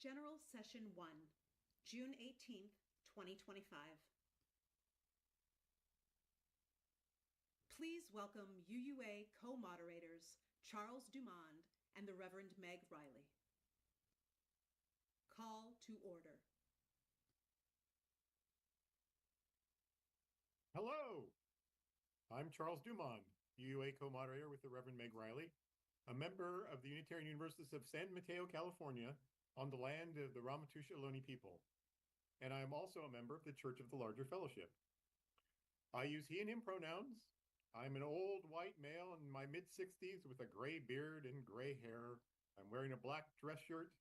General Session 1, June 18th, 2025. Please welcome UUA co-moderators Charles Dumond and the Reverend Meg Riley. Call to order. Hello, I'm Charles Dumond, UUA co-moderator with the Reverend Meg Riley, a member of the Unitarian Universalist of San Mateo, California, on the land of the Ramaytush Ohlone people. And I am also a member of the Church of the Larger Fellowship. I use he and him pronouns. I'm an old white male in my mid-60s with a gray beard and gray hair. I'm wearing a black dress shirt,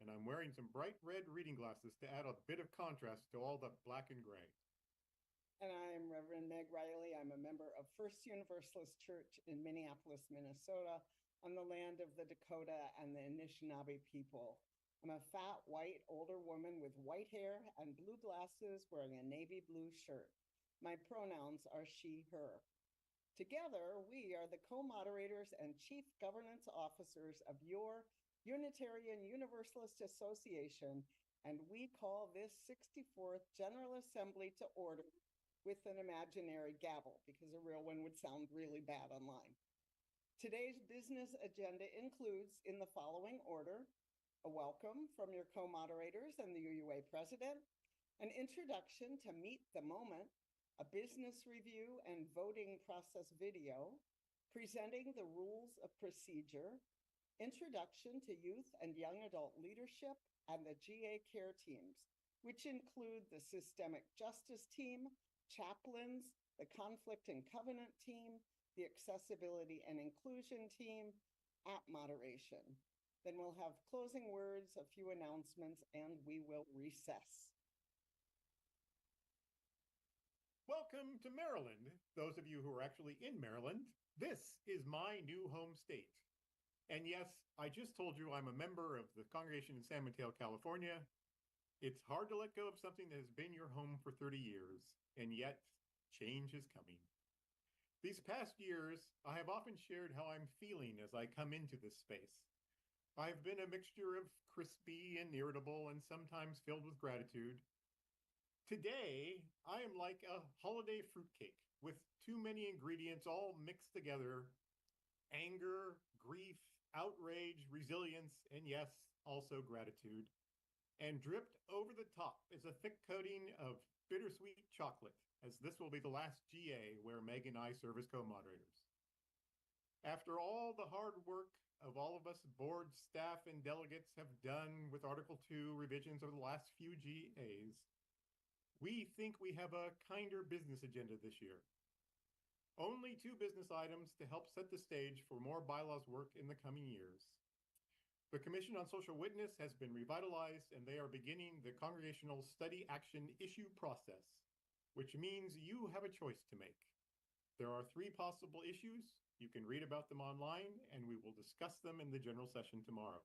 and I'm wearing some bright red reading glasses to add a bit of contrast to all the black and gray. And I'm Reverend Meg Riley. I'm a member of First Universalist Church in Minneapolis, Minnesota, on the land of the Dakota and the Anishinaabe people. I'm a fat, white, older woman with white hair and blue glasses wearing a navy blue shirt. My pronouns are she, her. Together, we are the co-moderators and chief governance officers of your Unitarian Universalist Association, and we call this 64th General Assembly to order with an imaginary gavel, because a real one would sound really bad online. Today's business agenda includes, in the following order, a welcome from your co-moderators and the UUA president, an introduction to Meet the Moment, a business review and voting process video, presenting the rules of procedure, introduction to youth and young adult leadership and the GA care teams, which include the systemic justice team, chaplains, the conflict and covenant team, the accessibility and inclusion team, app moderation. Then we'll have closing words, a few announcements, and we will recess. Welcome to Maryland. Those of you who are actually in Maryland, this is my new home state. And yes, I just told you I'm a member of the congregation in San Mateo, California. It's hard to let go of something that has been your home for 30 years, and yet change is coming. These past years, I have often shared how I'm feeling as I come into this space. I've been a mixture of crispy and irritable and sometimes filled with gratitude. Today, I am like a holiday fruitcake with too many ingredients all mixed together: anger, grief, outrage, resilience, and yes, also gratitude. And dripped over the top is a thick coating of bittersweet chocolate, as this will be the last GA where Meg and I serve as co-moderators. After all the hard work of all of us board staff and delegates have done with Article 2 revisions over the last few GAs, we think we have a kinder business agenda this year. Only 2 business items to help set the stage for more bylaws work in the coming years. The Commission on Social Witness has been revitalized, and they are beginning the Congregational Study Action Issue process, which means you have a choice to make. There are 3 possible issues. You can read about them online, and we will discuss them in the general session tomorrow.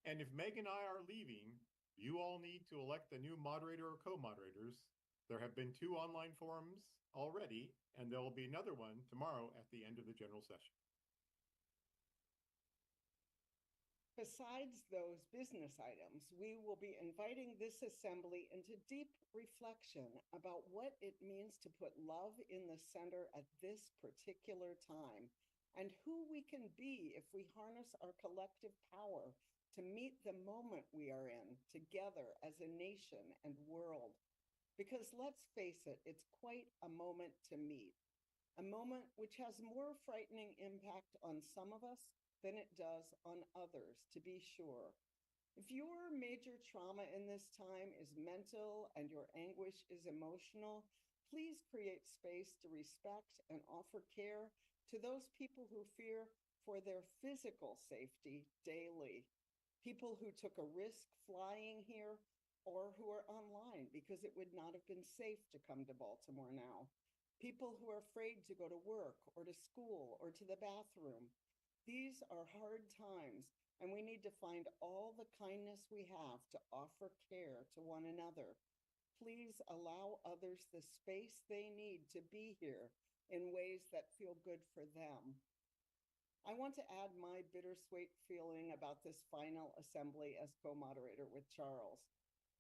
And if Meg and I are leaving, you all need to elect a new moderator or co-moderators. There have been 2 online forums already, and there will be another one tomorrow at the end of the general session. Besides those business items, we will be inviting this assembly into deep reflection about what it means to put love in the center at this particular time, and who we can be if we harness our collective power to meet the moment we are in together as a nation and world. Because let's face it, it's quite a moment to meet, a moment which has more frightening impact on some of us than it does on others, to be sure. If your major trauma in this time is mental and your anguish is emotional, please create space to respect and offer care to those people who fear for their physical safety daily. People who took a risk flying here or who are online because it would not have been safe to come to Baltimore now. People who are afraid to go to work or to school or to the bathroom. These are hard times, and we need to find all the kindness we have to offer care to one another. Please allow others the space they need to be here in ways that feel good for them. I want to add my bittersweet feeling about this final assembly as co moderator with Charles.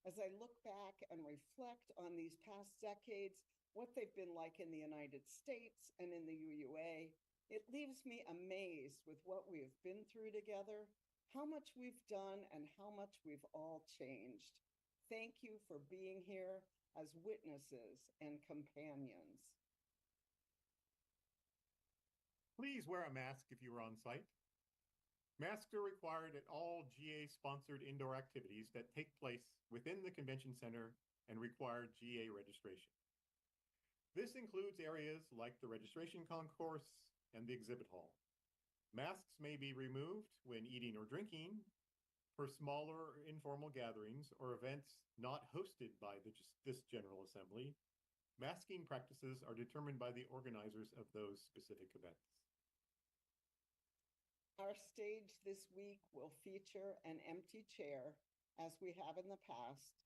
As I look back and reflect on these past decades, what they've been like in the United States and in the UUA, it leaves me amazed with what we have been through together, how much we've done, and how much we've all changed. Thank you for being here as witnesses and companions. Please wear a mask if you are on site. Masks are required at all GA-sponsored indoor activities that take place within the convention center and require GA registration. This includes areas like the registration concourse and the exhibit hall. Masks may be removed when eating or drinking for smaller informal gatherings or events not hosted by this General Assembly. Masking practices are determined by the organizers of those specific events. Our stage this week will feature an empty chair, as we have in the past,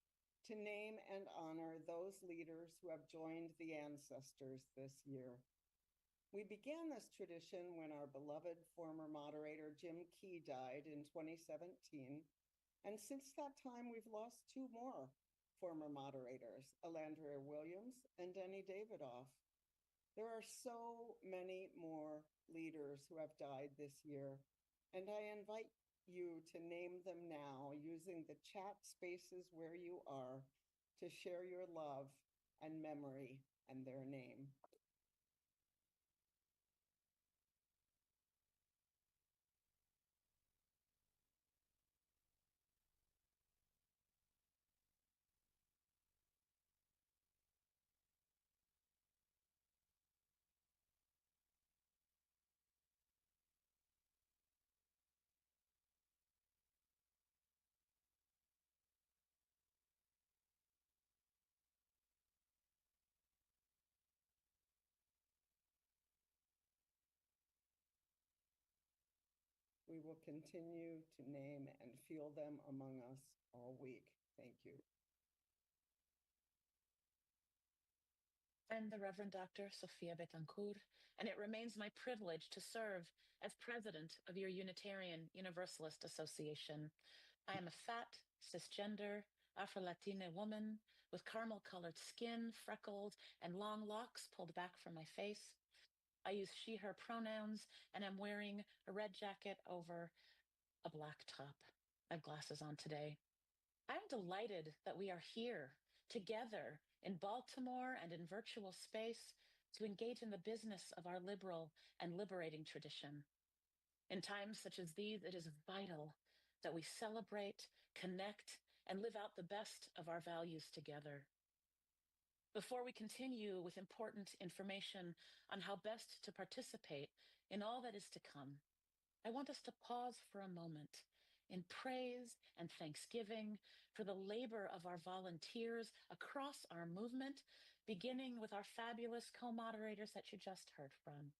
to name and honor those leaders who have joined the ancestors this year. We began this tradition when our beloved former moderator Jim Key died in 2017, and since that time we've lost two more former moderators, Alandria Williams and Denny Davidoff. There are so many more leaders who have died this year, and I invite you to name them now using the chat spaces where you are to share your love and memory and their name. We will continue to name and feel them among us all week. Thank you. I'm the Reverend Dr. Sophia Betancourt, and it remains my privilege to serve as president of your Unitarian Universalist Association. I am a fat, cisgender, Afro-Latina woman with caramel-colored skin, freckles, and long locks pulled back from my face. I use she, her pronouns, and I'm wearing a red jacket over a black top. I have glasses on today. I'm delighted that we are here together in Baltimore and in virtual space to engage in the business of our liberal and liberating tradition. In times such as these, it is vital that we celebrate, connect, and live out the best of our values together. Before we continue with important information on how best to participate in all that is to come, I want us to pause for a moment in praise and thanksgiving for the labor of our volunteers across our movement, beginning with our fabulous co-moderators that you just heard from.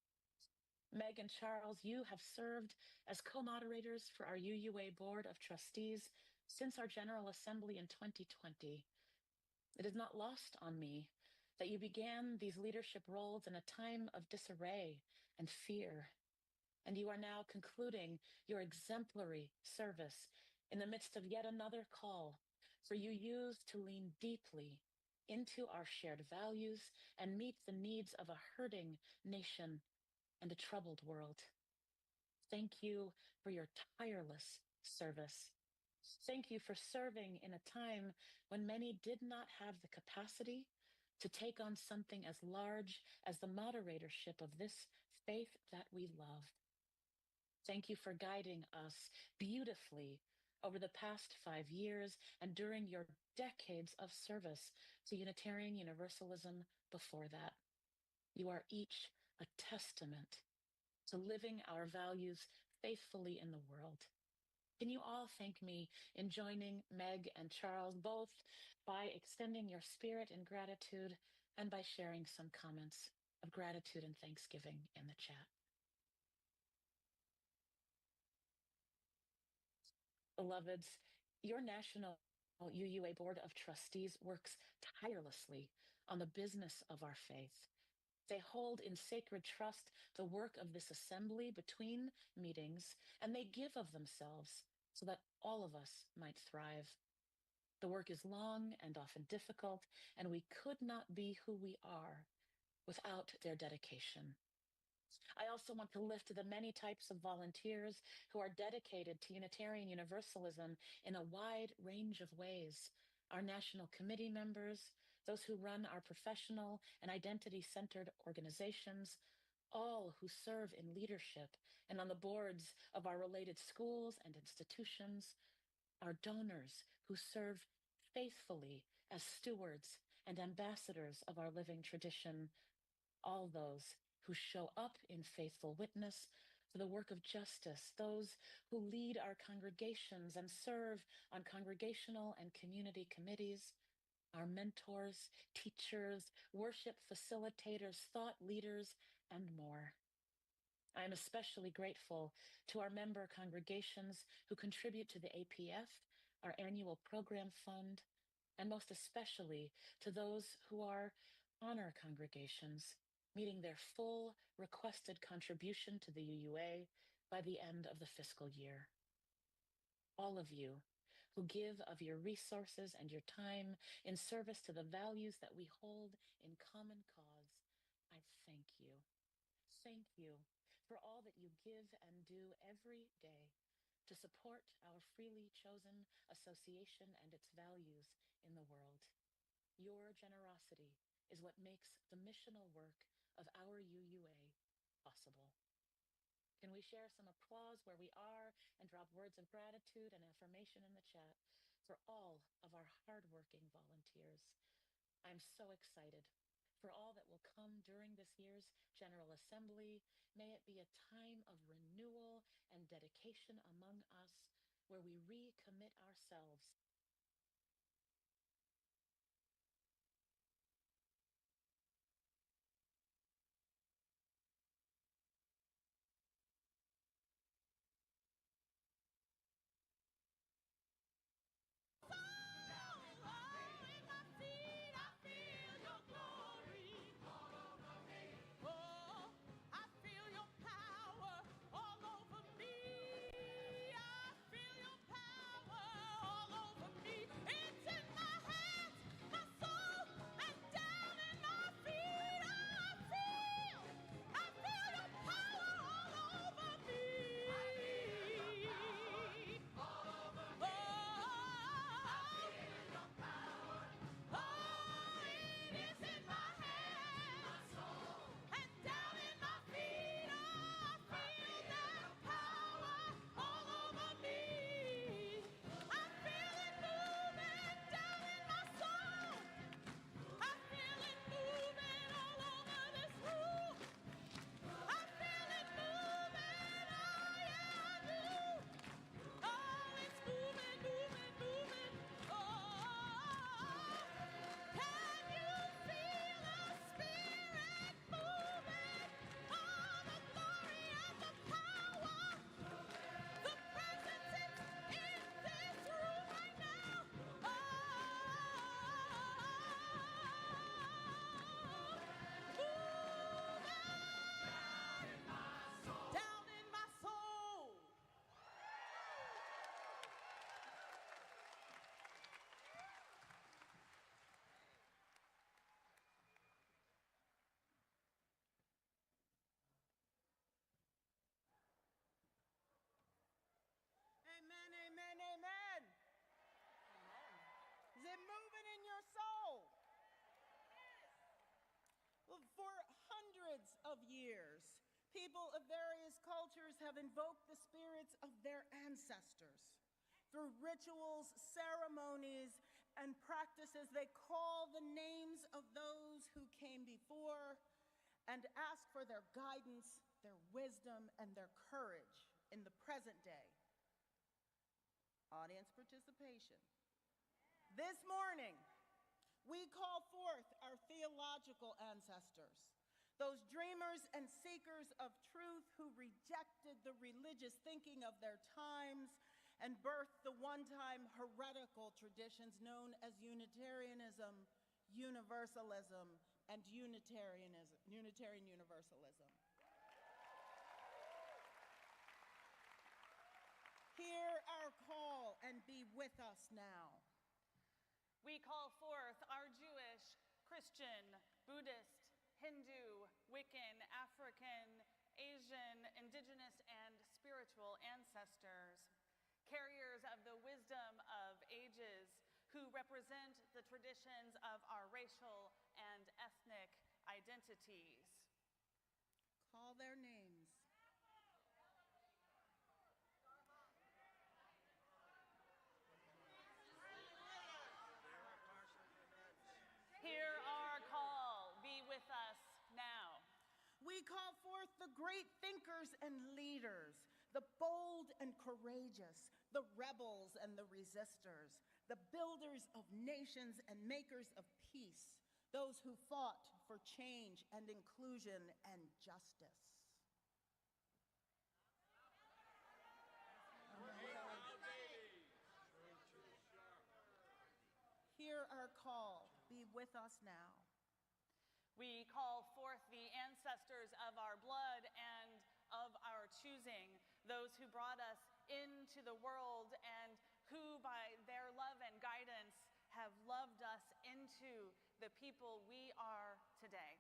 Meg and Charles, you have served as co-moderators for our UUA Board of Trustees since our General Assembly in 2020. It is not lost on me that you began these leadership roles in a time of disarray and fear, and you are now concluding your exemplary service in the midst of yet another call for UUs to lean deeply into our shared values and meet the needs of a hurting nation and a troubled world. Thank you for your tireless service. Thank you for serving in a time when many did not have the capacity to take on something as large as the moderatorship of this faith that we love. Thank you for guiding us beautifully over the past 5 years and during your decades of service to Unitarian Universalism before that. You are each a testament to living our values faithfully in the world. Can you all thank me in joining Meg and Charles, both by extending your spirit and gratitude and by sharing some comments of gratitude and thanksgiving in the chat? Beloveds, your National UUA Board of Trustees works tirelessly on the business of our faith. They hold in sacred trust the work of this assembly between meetings, and they give of themselves so that all of us might thrive. The work is long and often difficult, and we could not be who we are without their dedication. I also want to lift the many types of volunteers who are dedicated to Unitarian Universalism in a wide range of ways. Our national committee members, those who run our professional and identity-centered organizations, all who serve in leadership and on the boards of our related schools and institutions, our donors who serve faithfully as stewards and ambassadors of our living tradition, all those who show up in faithful witness for the work of justice, those who lead our congregations and serve on congregational and community committees, our mentors, teachers, worship facilitators, thought leaders, and more. I am especially grateful to our member congregations who contribute to the APF, our annual program fund, and most especially to those who are honor congregations, meeting their full requested contribution to the UUA by the end of the fiscal year. All of you who give of your resources and your time in service to the values that we hold in common cause, I thank you. Thank you for all that you give and do every day to support our freely chosen association and its values in the world. Your generosity is what makes the missional work of our UUA possible. Can we share some applause where we are and drop words of gratitude and affirmation in the chat for all of our hardworking volunteers? I'm so excited for all that will come during this year's General Assembly. May it be a time of renewal and dedication among us where we recommit ourselves. Amen, amen, amen. Is it moving in your soul? Well, for hundreds of years, people of various cultures have invoked the spirits of their ancestors. Through rituals, ceremonies, and practices, they call the names of those who came before and ask for their guidance, their wisdom, and their courage in the present day. Audience participation. This morning, we call forth our theological ancestors, those dreamers and seekers of truth who rejected the religious thinking of their times and birthed the one-time heretical traditions known as Unitarianism, Universalism, and Unitarian Universalism. Hear our call and be with us now. We call forth our Jewish, Christian, Buddhist, Hindu, Wiccan, African, Asian, indigenous, and spiritual ancestors, carriers of the wisdom of ages, who represent the traditions of our racial and ethnic identities. Call their names. Hear our call, be with us now. We call forth the great thinkers and leaders, the bold and courageous, the rebels and the resistors, the builders of nations and makers of peace, those who fought for change and inclusion and justice. Hear our call, be with us now. We call forth the ancestors of our blood and of our choosing, those who brought us into the world and who, by their love and guidance, have loved us into the people we are today.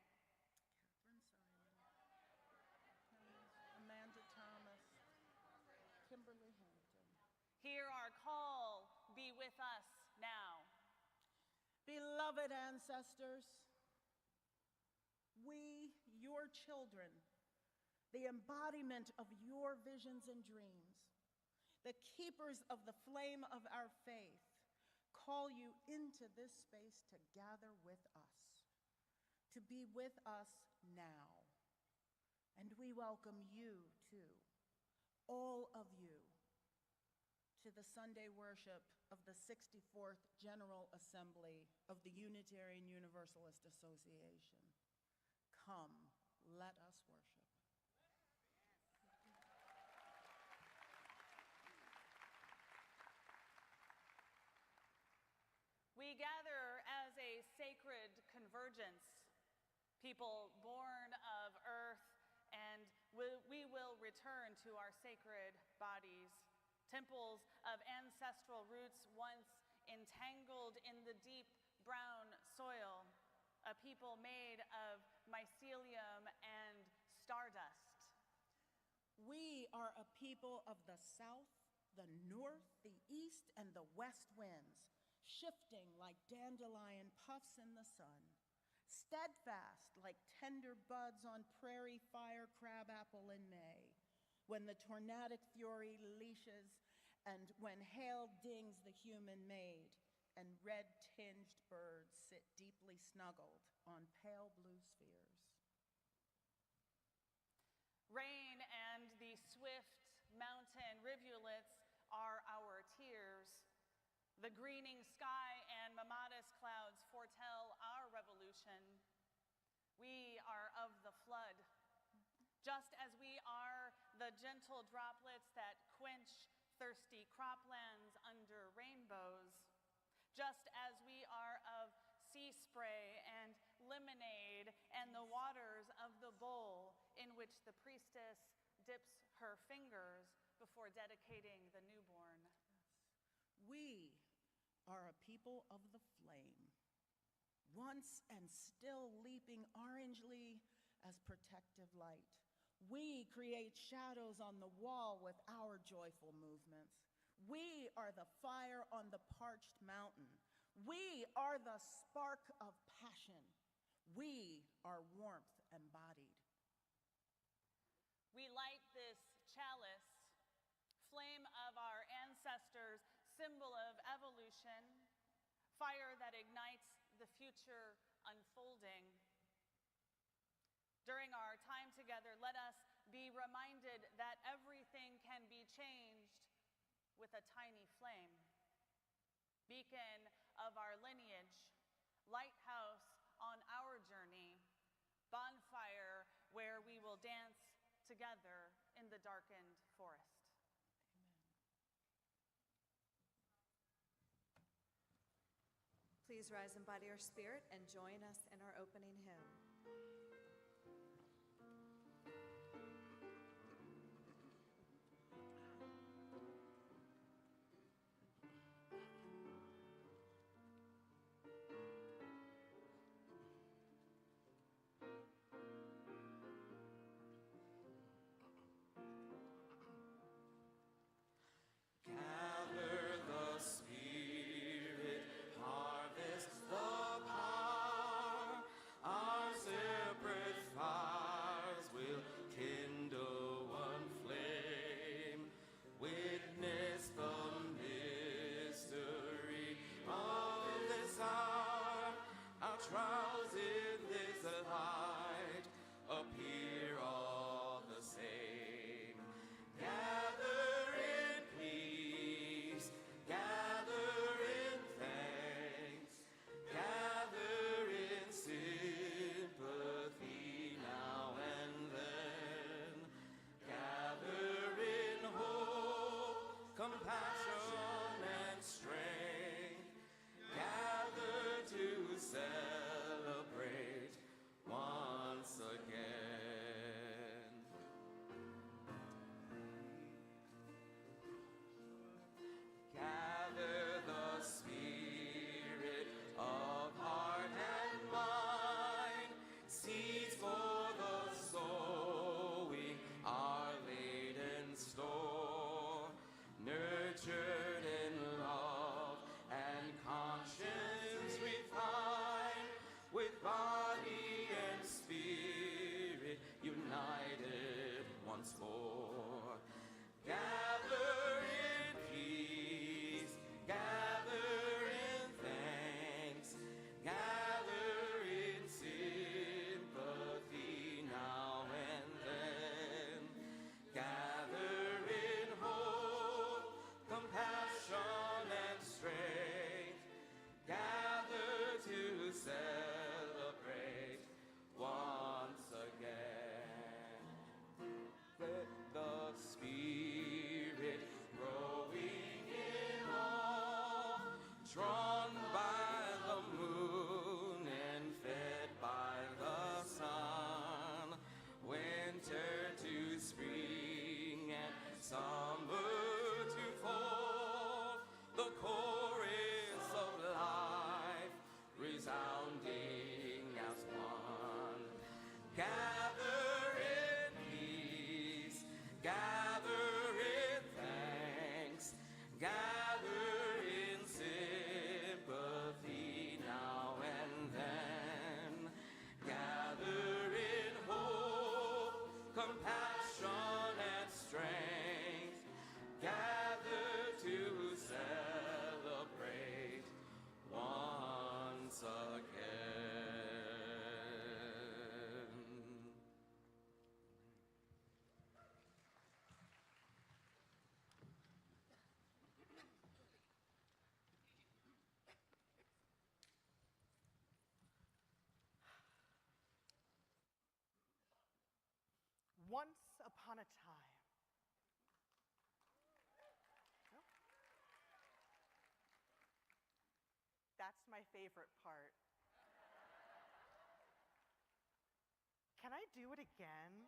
Amanda Thomas, Kimberly Hampton. Hear our call, be with us now. Beloved ancestors, we, your children, the embodiment of your visions and dreams, the keepers of the flame of our faith, call you into this space to gather with us, to be with us now. And we welcome you, too, all of you, to the Sunday worship of the 64th General Assembly of the Unitarian Universalist Association. Come, let us worship. We gather as a sacred convergence, people born of earth, and we will return to our sacred bodies, temples of ancestral roots once entangled in the deep brown soil, a people made of mycelium and stardust. We are a people of the south, the north, the east, and the west winds, shifting like dandelion puffs in the sun, steadfast like tender buds on prairie fire crabapple in May, when the tornadic fury leashes and when hail dings the human maid, and red-tinged birds sit deeply snuggled on pale blue spheres. Rain and the swift mountain rivulets are our tears. The greening sky and mammatus clouds foretell our revolution. We are of the flood, just as we are the gentle droplets that quench thirsty croplands under rainbows, just as we are of sea spray and lemonade and the waters of the bowl in which the priestess dips her fingers before dedicating the newborn. We are a people of the flame, once and still leaping orangely as protective light. We create shadows on the wall with our joyful movements. We are the fire on the parched mountain. We are the spark of passion. We are warmth embodied. We light this chalice, flame of our ancestors, symbol of evolution, fire that ignites the future unfolding. During our time together, let us be reminded that everything can be changed with a tiny flame. Beacon of our lineage, lighthouse on our journey, bonfire where we will dance together in the darkened forest. Amen. Please rise in body or spirit and join us in our opening hymn. Once upon a time. Oh. That's my favorite part. Can I do it again?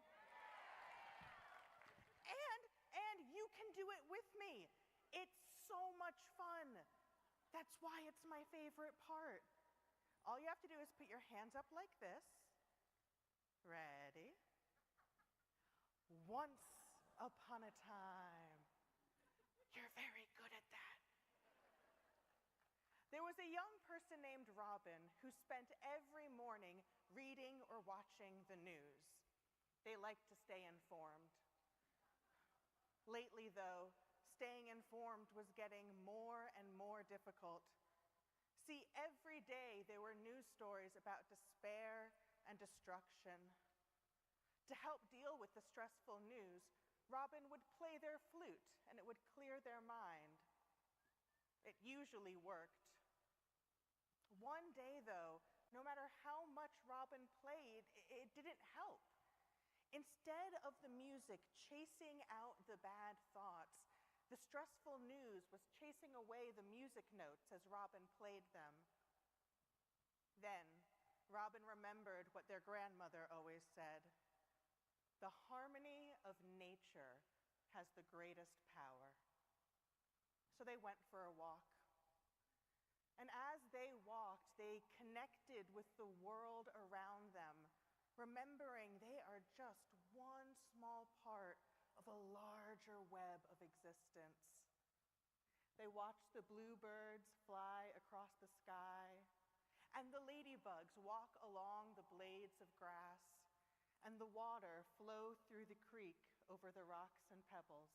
And you can do it with me. It's so much fun. That's why it's my favorite part. All you have to do is put your hands up like this. Ready? Once upon a time. You're very good at that. There was a young person named Robin who spent every morning reading or watching the news. They liked to stay informed. Lately, though, staying informed was getting more and more difficult. See, every day there were news stories about despair and destruction. To help deal with the stressful news, Robin would play their flute and it would clear their mind. It usually worked. One day, though, no matter how much Robin played, it didn't help. Instead of the music chasing out the bad thoughts, the stressful news was chasing away the music notes as Robin played them. Then, Robin remembered what their grandmother always said: "The harmony of nature has the greatest power." So they went for a walk. And as they walked, they connected with the world around them, remembering they are just one small part of a larger web of existence. They watched the bluebirds fly across the sky, and the ladybugs walk along the blades of grass, and the water flow through the creek over the rocks and pebbles.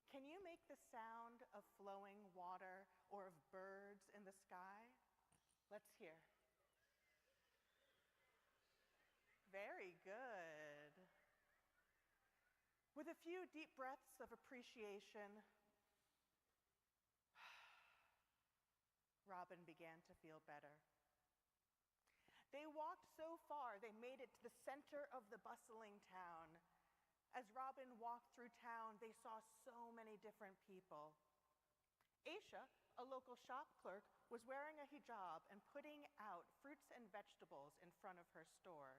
Can you make the sound of flowing water or of birds in the sky? Let's hear. Very good. With a few deep breaths of appreciation, Robin began to feel better. They walked so far, they made it to the center of the bustling town. As Robin walked through town, they saw so many different people. Aisha, a local shop clerk, was wearing a hijab and putting out fruits and vegetables in front of her store.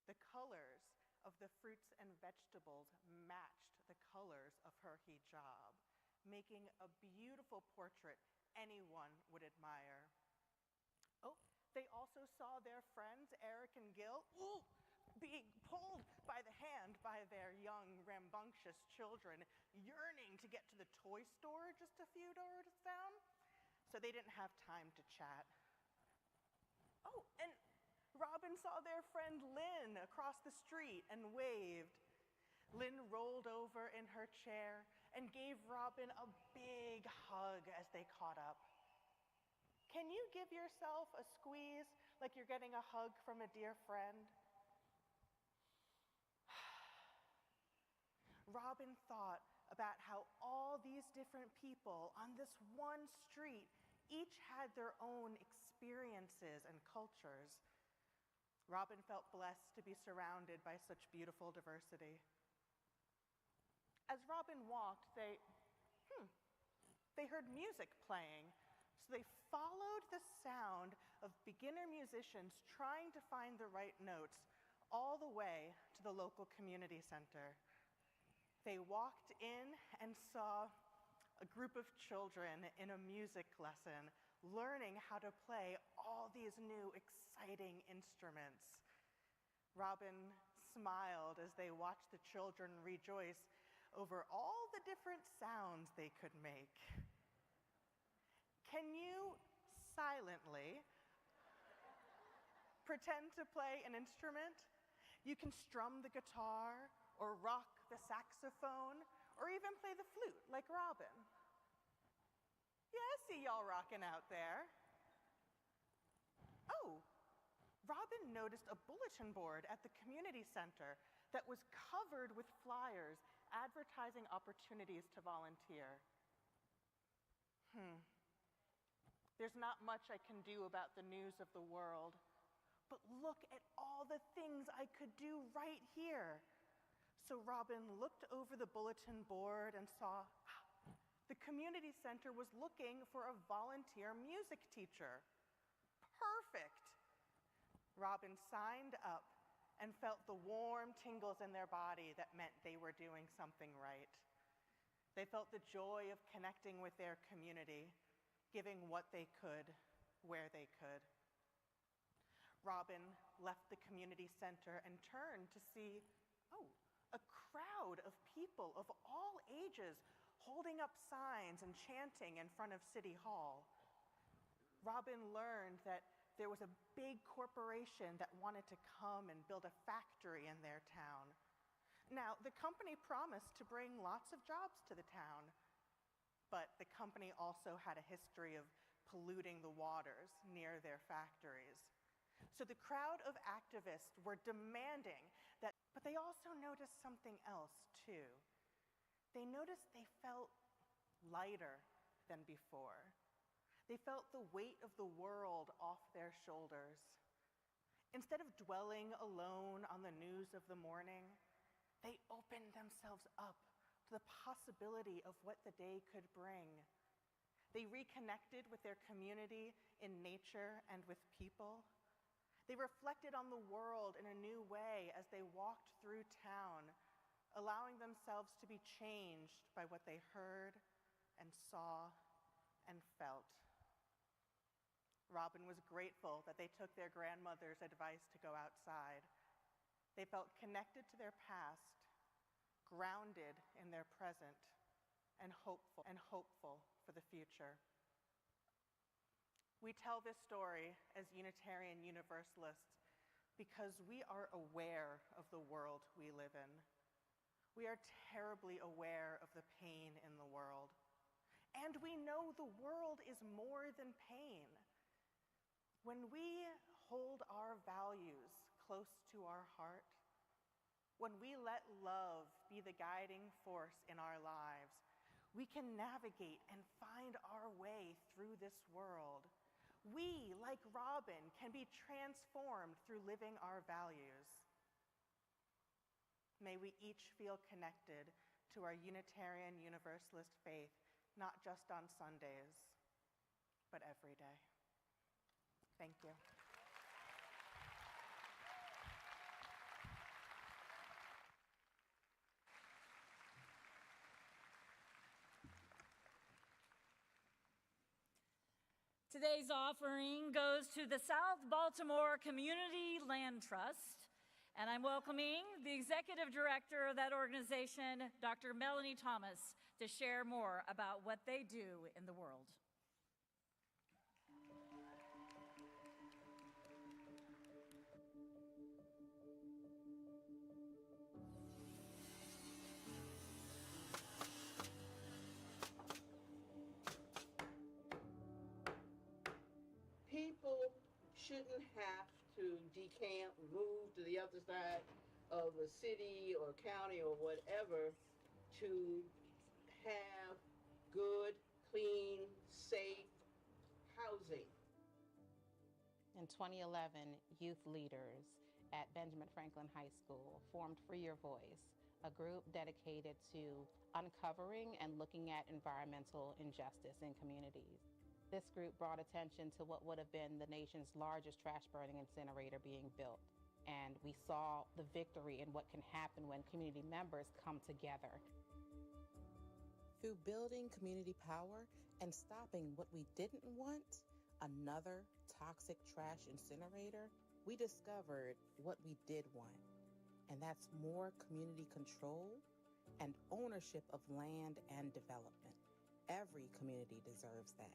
The colors of the fruits and vegetables matched the colors of her hijab, making a beautiful portrait anyone would admire. Oh, they also saw their friends, Eric and Gil, being pulled by the hand by their young, rambunctious children, yearning to get to the toy store just a few doors down. So they didn't have time to chat. Oh, and Robin saw their friend Lynn across the street and waved. Lynn rolled over in her chair and gave Robin a big hug as they caught up. Can you give yourself a squeeze like you're getting a hug from a dear friend? Robin thought about how all these different people on this one street each had their own experiences and cultures. Robin felt blessed to be surrounded by such beautiful diversity. As Robin walked, they heard music playing, so they followed the sound of beginner musicians trying to find the right notes all the way to the local community center. They walked in and saw a group of children in a music lesson, learning how to play all these new exciting instruments. Robin smiled as they watched the children rejoice over all the different sounds they could make. Can you silently pretend to play an instrument? You can strum the guitar or rock the saxophone or even play the flute like Robin. Yeah, I see y'all rocking out there. Oh, Robin noticed a bulletin board at the community center that was covered with flyers advertising opportunities to volunteer. There's not much I can do about the news of the world, but look at all the things I could do right here. So Robin looked over the bulletin board and saw the community center was looking for a volunteer music teacher. Perfect. Robin signed up and felt the warm tingles in their body that meant they were doing something right. They felt the joy of connecting with their community, giving what they could, where they could. Robin left the community center and turned to see, a crowd of people of all ages holding up signs and chanting in front of City Hall. Robin learned that there was a big corporation that wanted to come and build a factory in their town. Now, the company promised to bring lots of jobs to the town, but the company also had a history of polluting the waters near their factories. So the crowd of activists were demanding that, but they also noticed something else too. They noticed they felt lighter than before. They felt the weight of the world off their shoulders. Instead of dwelling alone on the news of the morning, they opened themselves up to the possibility of what the day could bring. They reconnected with their community in nature and with people. They reflected on the world in a new way as they walked through town, allowing themselves to be changed by what they heard and saw and felt. Robin was grateful that they took their grandmother's advice to go outside. They felt connected to their past, grounded in their present, and hopeful for the future. We tell this story as Unitarian Universalists because we are aware of the world we live in. We are terribly aware of the pain in the world. And we know the world is more than pain. When we hold our values close to our heart, when we let love be the guiding force in our lives, we can navigate and find our way through this world. We, like Robin, can be transformed through living our values. May we each feel connected to our Unitarian Universalist faith, not just on Sundays, but every day. Thank you. Today's offering goes to the South Baltimore Community Land Trust, and I'm welcoming the Executive Director of that organization, Dr. Melanie Thomas, to share more about what they do in the world. People shouldn't have to decamp, move to the other side of a city or county or whatever to have good, clean, safe housing. In 2011, youth leaders at Benjamin Franklin High School formed Free Your Voice, a group dedicated to uncovering and looking at environmental injustice in communities. This group brought attention to what would have been the nation's largest trash burning incinerator being built. And we saw the victory in what can happen when community members come together. Through building community power and stopping what we didn't want, another toxic trash incinerator, we discovered what we did want. And that's more community control and ownership of land and development. Every community deserves that.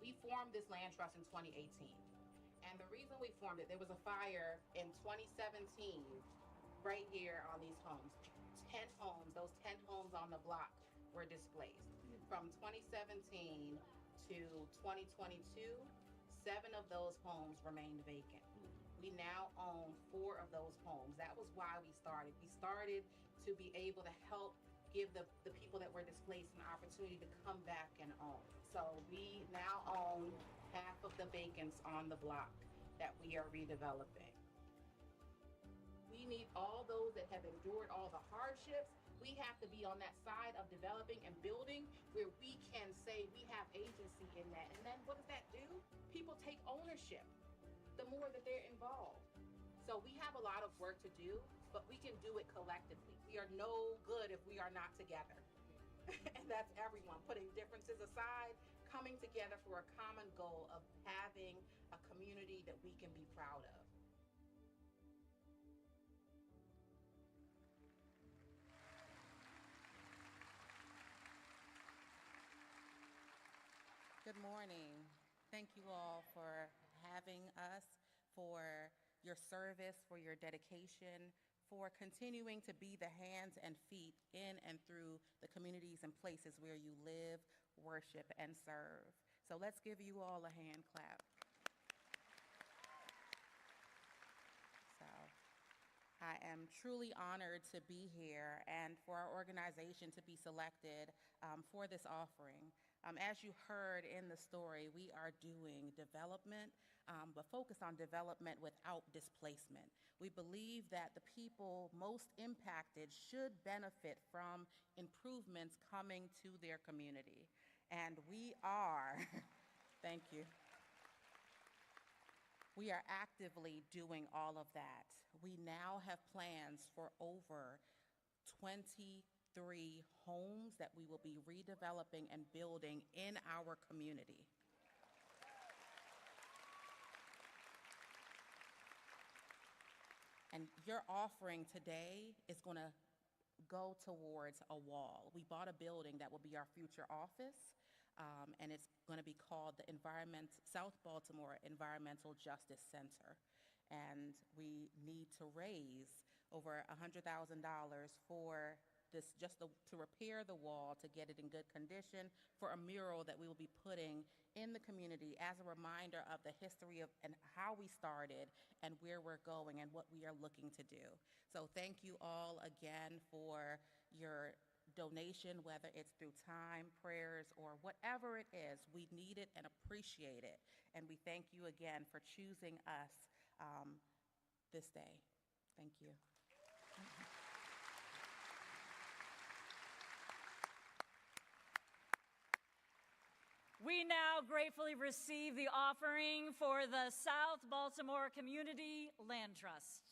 We formed this land trust in 2018. And the reason we formed it, there was a fire in 2017 right here on these homes. 10 homes, those 10 homes on the block were displaced. From 2017 to 2022, 7 of those homes remained vacant. We now own 4 of those homes. That was why we started. We started to be able to help give the people that were displaced an opportunity to come back and own. So we now own half of the vacants on the block that we are redeveloping. We need all those that have endured all the hardships. We have to be on that side of developing and building where we can say we have agency in that. And then what does that do? People take ownership the more that they're involved. So we have a lot of work to do, but we can do it collectively. We are no good if we are not together. And that's everyone, putting differences aside, coming together for a common goal of having a community that we can be proud of. Good morning. Thank you all for having us, for your service, for your dedication, for continuing to be the hands and feet in and through the communities and places where you live, worship, and serve. So let's give you all a hand clap. So I am truly honored to be here and for our organization to be selected for this offering. As you heard in the story, we are doing development, but focused on development without displacement. We believe that the people most impacted should benefit from improvements coming to their community. And we are, thank you. We are actively doing all of that. We now have plans for over 23 homes that we will be redeveloping and building in our community. And your offering today is going to go towards a wall. We bought a building that will be our future office, and it's going to be called the South Baltimore Environmental Justice Center. And we need to raise over $100,000 for this, to repair the wall, to get it in good condition, for a mural that we will be putting in the community as a reminder of the history of and how we started and where we're going and what we are looking to do. So thank you all again for your donation, whether it's through time, prayers, or whatever it is. We need it and appreciate it. And we thank you again for choosing us this day. Thank you. We now gratefully receive the offering for the South Baltimore Community Land Trust.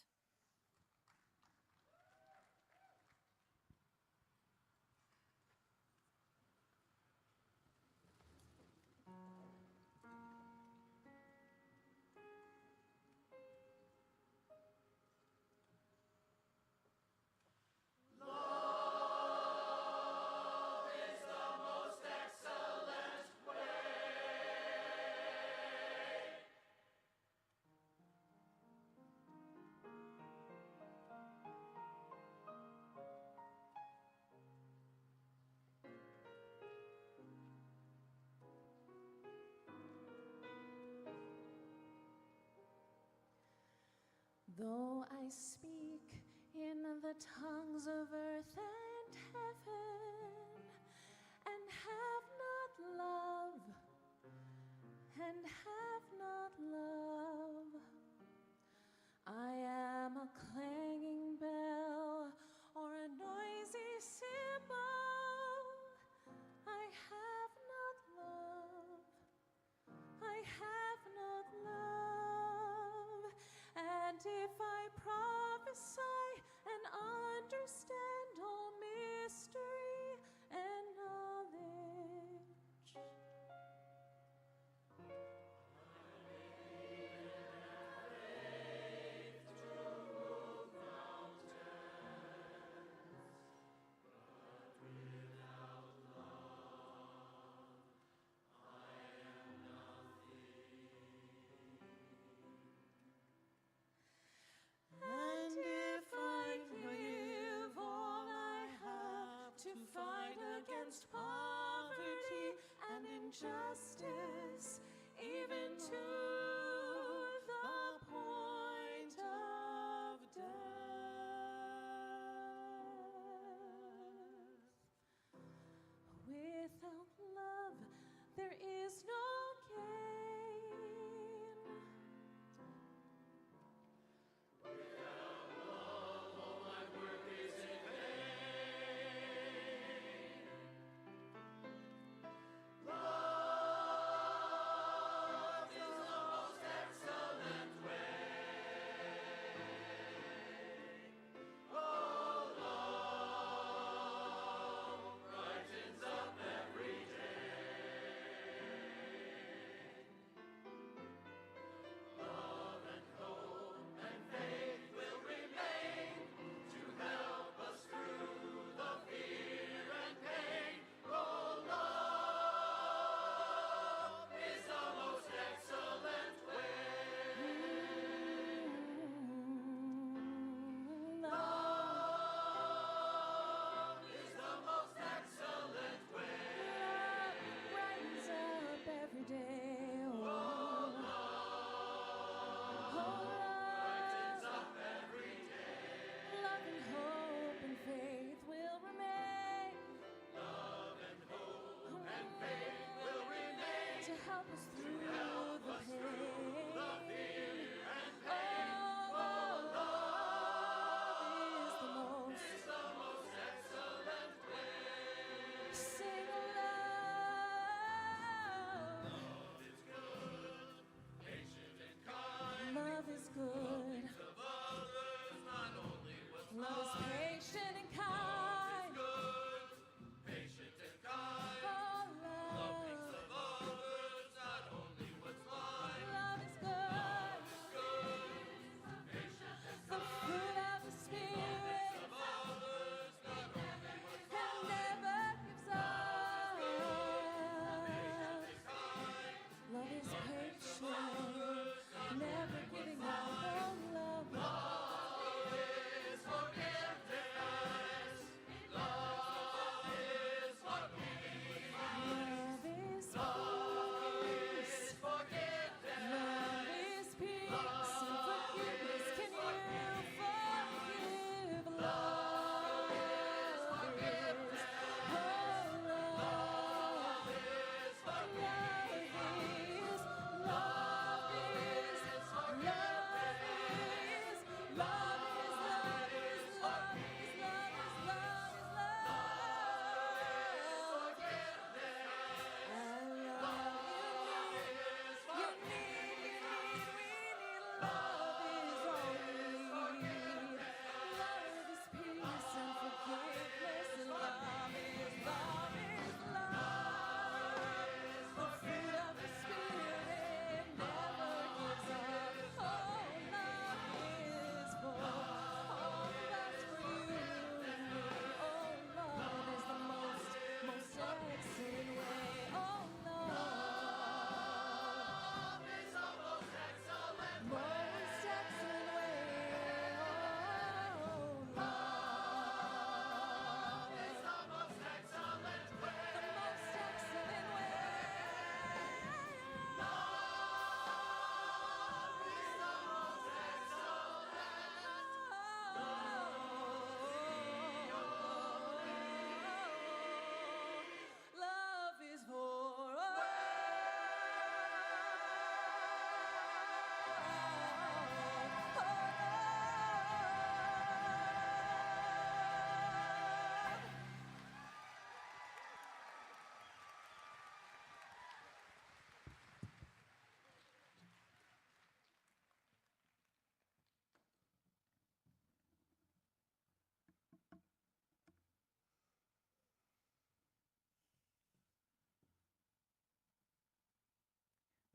Though I speak in the tongues of earth and heaven, and have not love, and have not love, I am a clanging bell or a noisy cymbal. I have not love, I have not love. And if I prophesy and understand all mystery and knowledge, and if I give all I have to fight against poverty and injustice, even to the point of death. Without love, there is no gain. Rise up every day. Oh, love and hope and faith will remain. Love and hope and faith will remain to help us through the pain. Oh,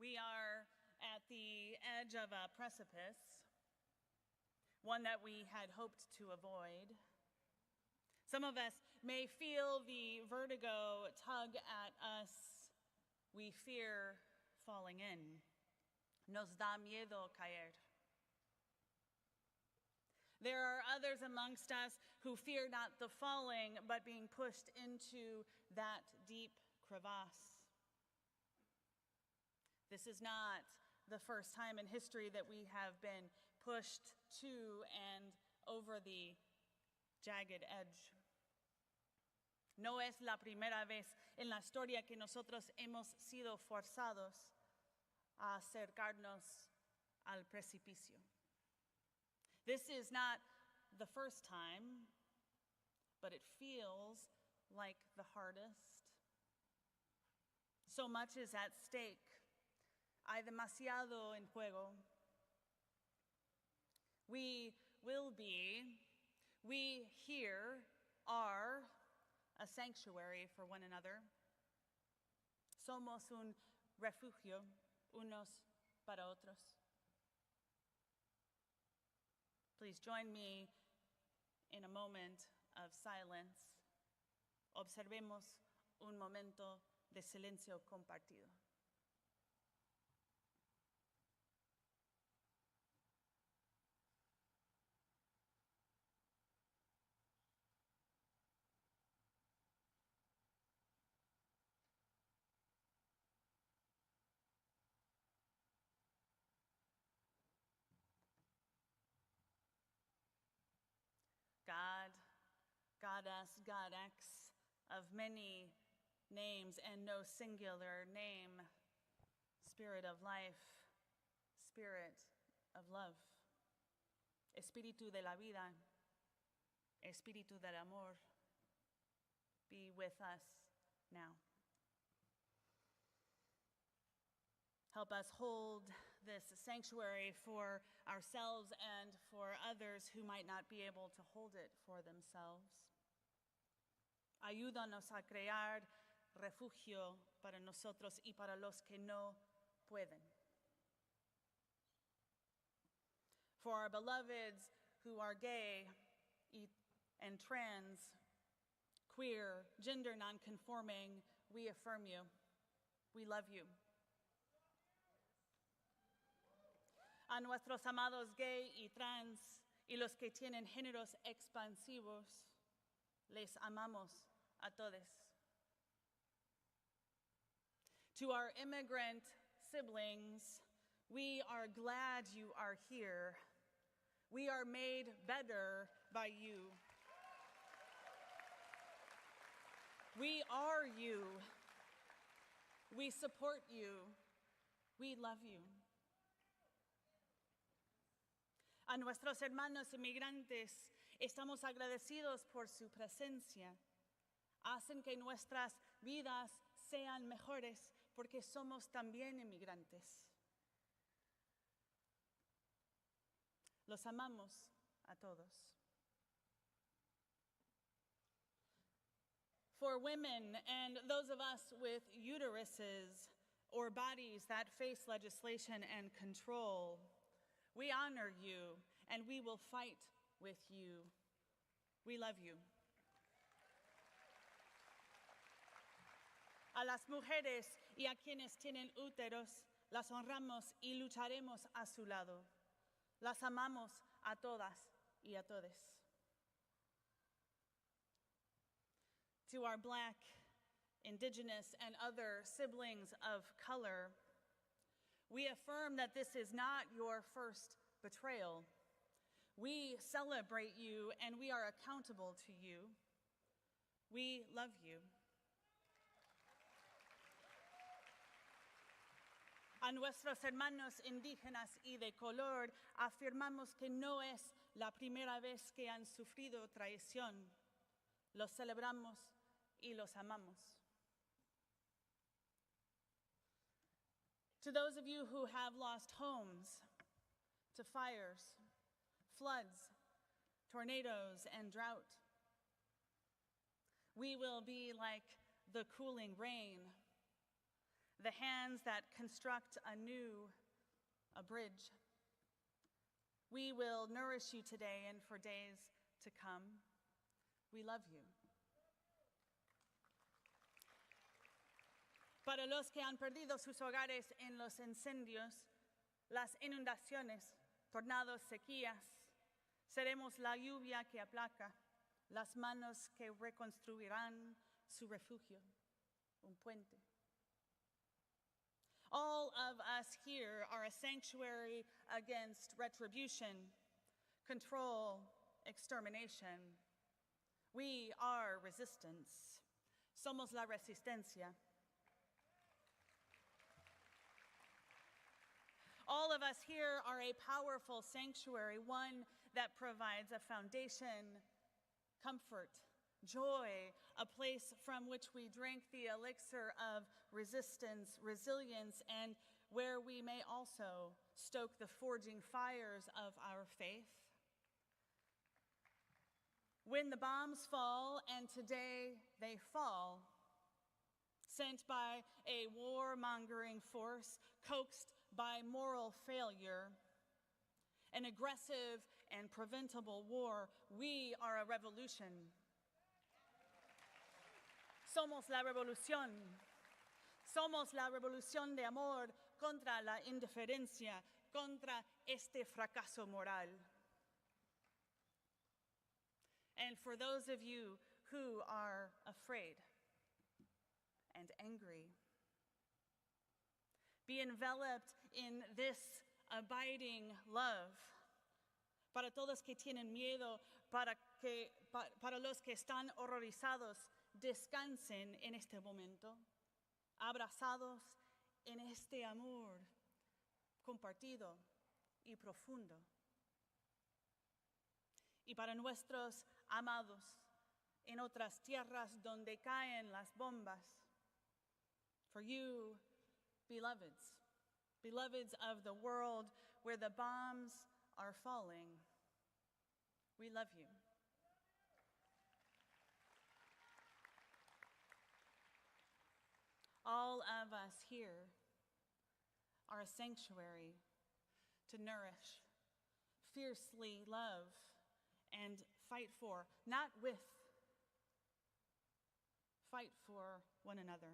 We are at the edge of a precipice, one that we had hoped to avoid. Some of us may feel the vertigo tug at us. We fear falling in. Nos da miedo caer. There are others amongst us who fear not the falling, but being pushed into that deep crevasse. This is not the first time in history that we have been pushed to and over the jagged edge. No es la primera vez en la historia que nosotros hemos sido forzados a acercarnos al precipicio. This is not the first time, but it feels like the hardest. So much is at stake. Hay demasiado en juego. We here are a sanctuary for one another. Somos un refugio unos para otros. Please join me in a moment of silence. Observemos un momento de silencio compartido. Goddess, Godex, of many names and no singular name, Spirit of life, Spirit of love, Espíritu de la vida, Espíritu del amor, be with us now. Help us hold this sanctuary for ourselves and for others who might not be able to hold it for themselves. Ayúdanos a crear refugio para nosotros y para los que no pueden. For our beloveds who are gay and trans, queer, gender nonconforming, we affirm you. We love you. A nuestros amados gay y trans y los que tienen géneros expansivos, les amamos a todos. To our immigrant siblings, we are glad you are here. We are made better by you. We are you. We support you. We love you. A nuestros hermanos inmigrantes, estamos agradecidos por su presencia. Hacen que nuestras vidas sean mejores porque somos también inmigrantes. Los amamos a todos. For women and those of us with uteruses or bodies that face legislation and control, we honor you and we will fight with you. We love you. A las mujeres y a quienes tienen úteros, las honramos y lucharemos a su lado. Las amamos a todas y a todes. To our Black, Indigenous, and other siblings of color, we affirm that this is not your first betrayal. We celebrate you and we are accountable to you. We love you. A nuestros hermanos indígenas y de color, afirmamos que no es la primera vez que han sufrido traición. Los celebramos y los amamos. To those of you who have lost homes to fires, floods, tornadoes, and drought, we will be like the cooling rain. the hands that construct a bridge. We will nourish you today and for days to come. We love you. Para los que han perdido sus hogares en los incendios, las inundaciones, tornados, sequías, seremos la lluvia que aplaca, las manos que reconstruirán su refugio, un puente. All of us here are a sanctuary against retribution, control, extermination. We are resistance. Somos la resistencia. All of us here are a powerful sanctuary, one that provides a foundation, comfort, joy, a place from which we drink the elixir of resistance, resilience, and where we may also stoke the forging fires of our faith. When the bombs fall, and today they fall, sent by a warmongering force, coaxed by moral failure, an aggressive and preventable war, we are a revolution. Somos la revolución. Somos la revolución de amor contra la indiferencia, contra este fracaso moral. And for those of you who are afraid and angry, be enveloped in this abiding love. Para todos que tienen miedo, para los que están horrorizados, descansen en este momento, abrazados en este amor compartido y profundo. Y para nuestros amados en otras tierras donde caen las bombas, for you, beloveds of the world where the bombs are falling, we love you. All of us here are a sanctuary to nourish, fiercely love, and fight for, not with, fight for one another.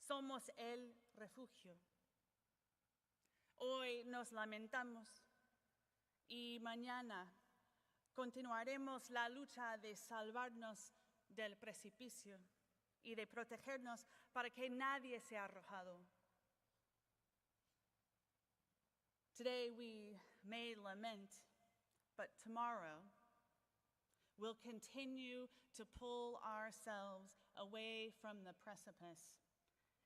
Somos el refugio. Hoy nos lamentamos y mañana continuaremos la lucha de salvarnos del precipicio y de protegernos para que nadie sea arrojado. Today we may lament, but tomorrow we'll continue to pull ourselves away from the precipice,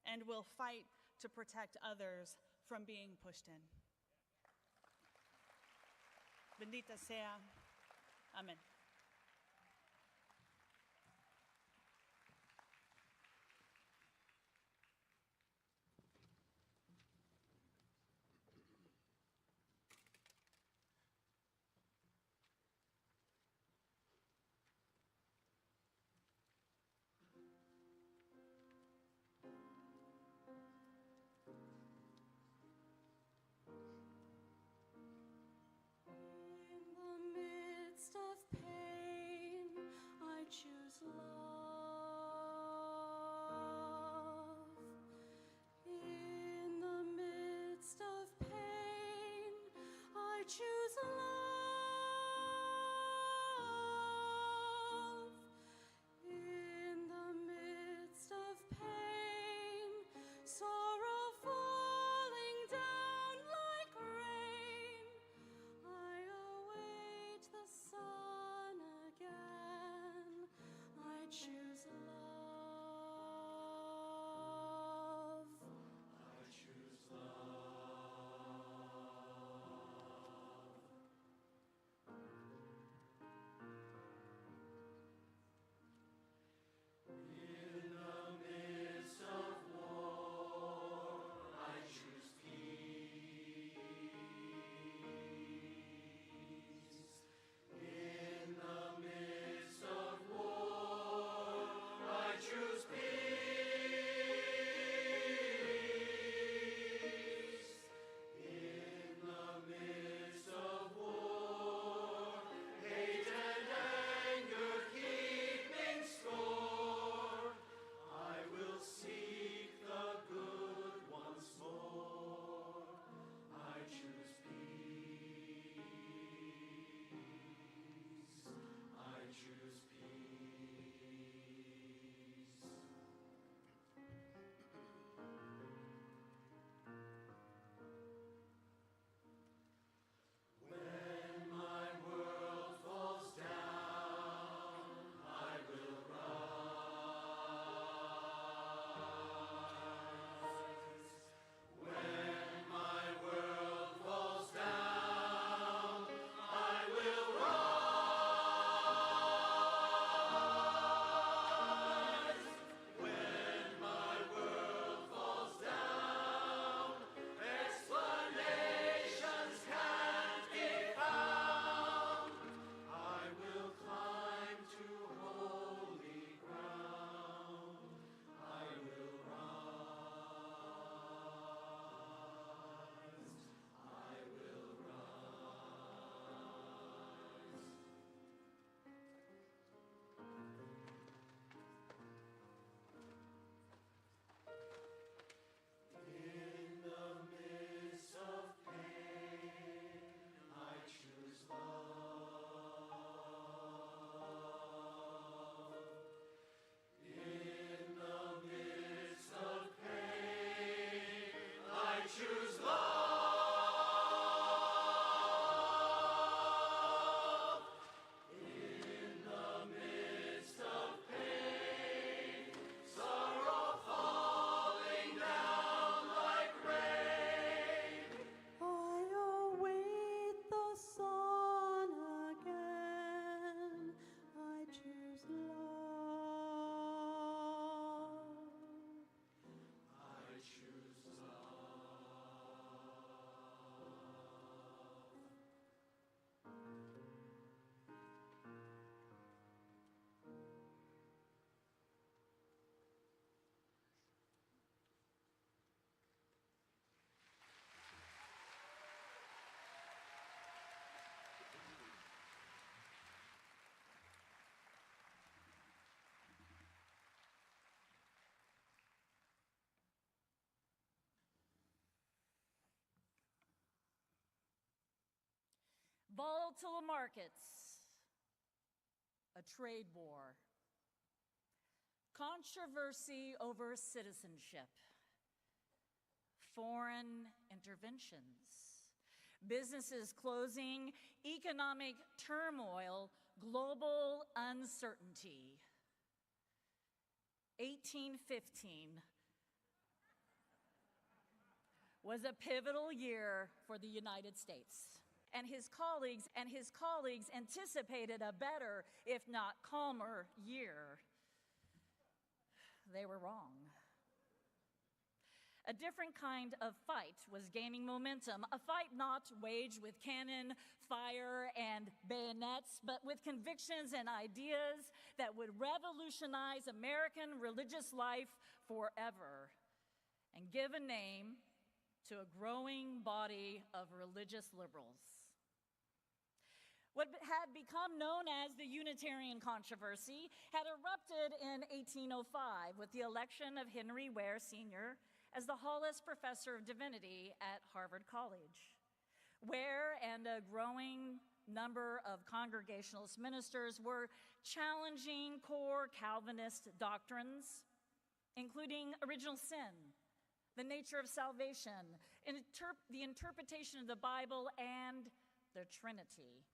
and we'll fight to protect others from being pushed in. Bendita sea. Amen. In the midst of pain. volatile markets, a trade war, controversy over citizenship, foreign interventions, businesses closing, economic turmoil, global uncertainty. 1815 was a pivotal year for the United States. And his colleagues anticipated a better, if not calmer, year. They were wrong. A different kind of fight was gaining momentum, a fight not waged with cannon, fire, and bayonets, but with convictions and ideas that would revolutionize American religious life forever and give a name to a growing body of religious liberals. What had become known as the Unitarian controversy had erupted in 1805 with the election of Henry Ware Sr. as the Hollis Professor of Divinity at Harvard College. Ware and a growing number of Congregationalist ministers were challenging core Calvinist doctrines, including original sin, the nature of salvation, the interpretation of the Bible, and the Trinity.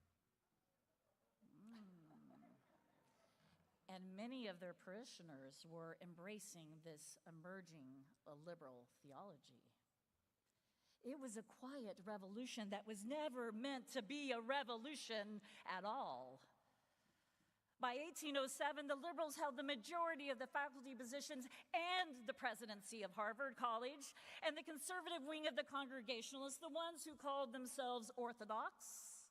And many of their parishioners were embracing this emerging liberal theology. It was a quiet revolution that was never meant to be a revolution at all. By 1807, the liberals held the majority of the faculty positions and the presidency of Harvard College, and the conservative wing of the Congregationalists, the ones who called themselves Orthodox,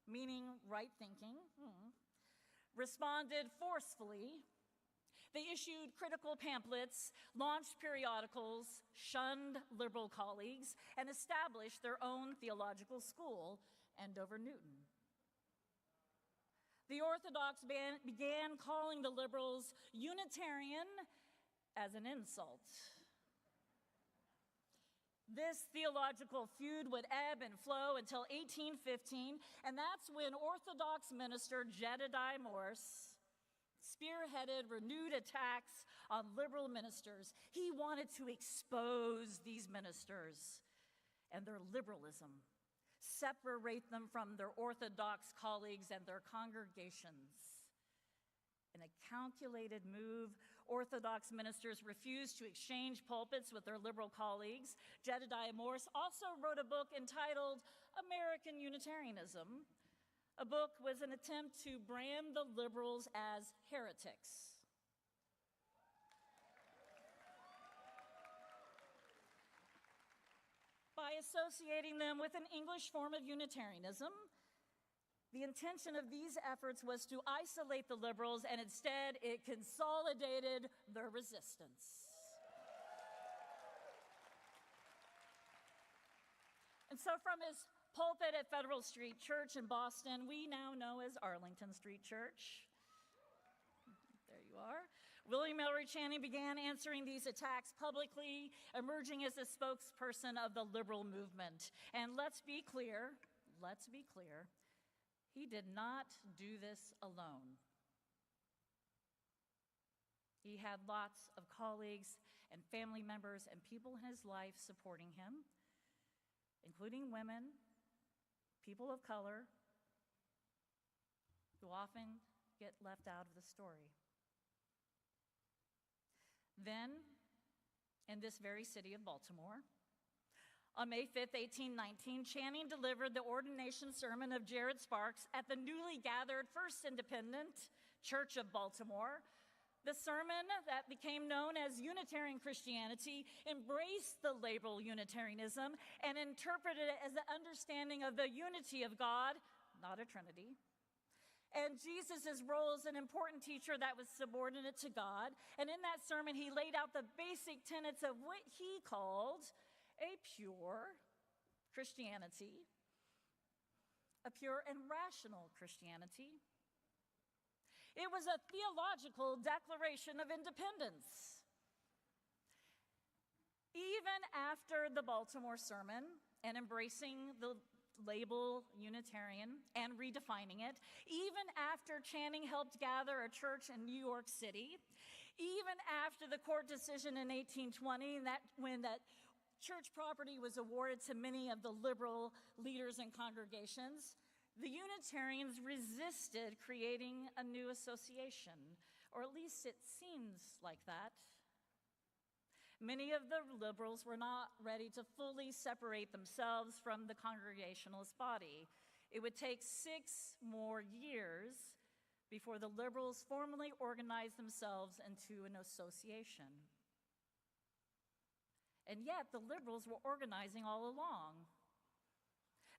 meaning right thinking, responded forcefully. They issued critical pamphlets, launched periodicals, shunned liberal colleagues, and established their own theological school, Andover Newton. The Orthodox began calling the liberals Unitarian as an insult. This theological feud would ebb and flow until 1815, and that's when Orthodox minister Jedediah Morse spearheaded renewed attacks on liberal ministers. He wanted to expose these ministers and their liberalism, separate them from their Orthodox colleagues and their congregations. In a calculated move, Orthodox ministers refused to exchange pulpits with their liberal colleagues. Jedediah Morse also wrote a book entitled American Unitarianism. A book was an attempt to brand the liberals as heretics. By associating them with an English form of Unitarianism, the intention of these efforts was to isolate the liberals, and instead it consolidated their resistance. And so from his pulpit at Federal Street Church in Boston, we now know as Arlington Street Church. There you are. William Ellery Channing began answering these attacks publicly, emerging as the spokesperson of the liberal movement. And let's be clear, he did not do this alone. He had lots of colleagues and family members and people in his life supporting him, including women, people of color, who often get left out of the story. Then, in this very city of Baltimore, on May 5th, 1819, Channing delivered the ordination sermon of Jared Sparks at the newly gathered First Independent Church of Baltimore. The sermon that became known as Unitarian Christianity embraced the label Unitarianism and interpreted it as the understanding of the unity of God, not a trinity, and Jesus' role as an important teacher that was subordinate to God. And in that sermon, he laid out the basic tenets of what he called a pure Christianity, a pure and rational Christianity. It was a theological declaration of independence. Even after the Baltimore sermon and embracing the label Unitarian and redefining it, even after Channing helped gather a church in New York City, even after the court decision in 1820 when that church property was awarded to many of the liberal leaders and congregations, the Unitarians resisted creating a new association, or at least it seems like that. Many of the liberals were not ready to fully separate themselves from the Congregationalist body. It would take 6 more years before the liberals formally organized themselves into an association. And yet, the liberals were organizing all along.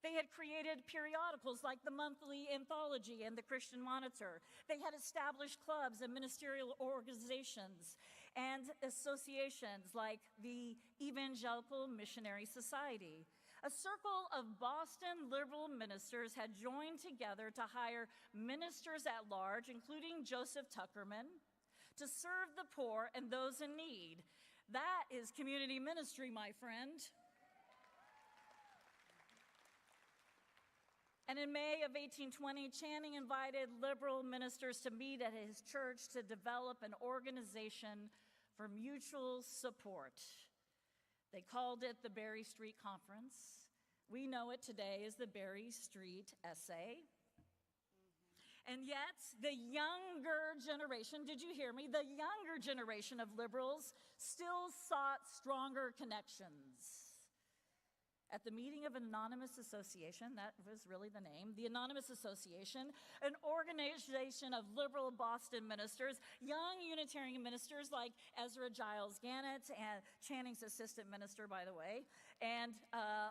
They had created periodicals like the Monthly Anthology and the Christian Monitor. They had established clubs and ministerial organizations and associations like the Evangelical Missionary Society. A circle of Boston liberal ministers had joined together to hire ministers at large, including Joseph Tuckerman, to serve the poor and those in need. That is community ministry, my friend. And in May of 1820, Channing invited liberal ministers to meet at his church to develop an organization for mutual support. They called it the Berry Street Conference. We know it today as the Berry Street SA. And yet, the younger generation, did you hear me? The younger generation of liberals still sought stronger connections. At the meeting of an anonymous association, that was really the name, the Anonymous Association, an organization of liberal Boston ministers, young Unitarian ministers like Ezra Giles Gannett, and Channing's assistant minister, by the way, and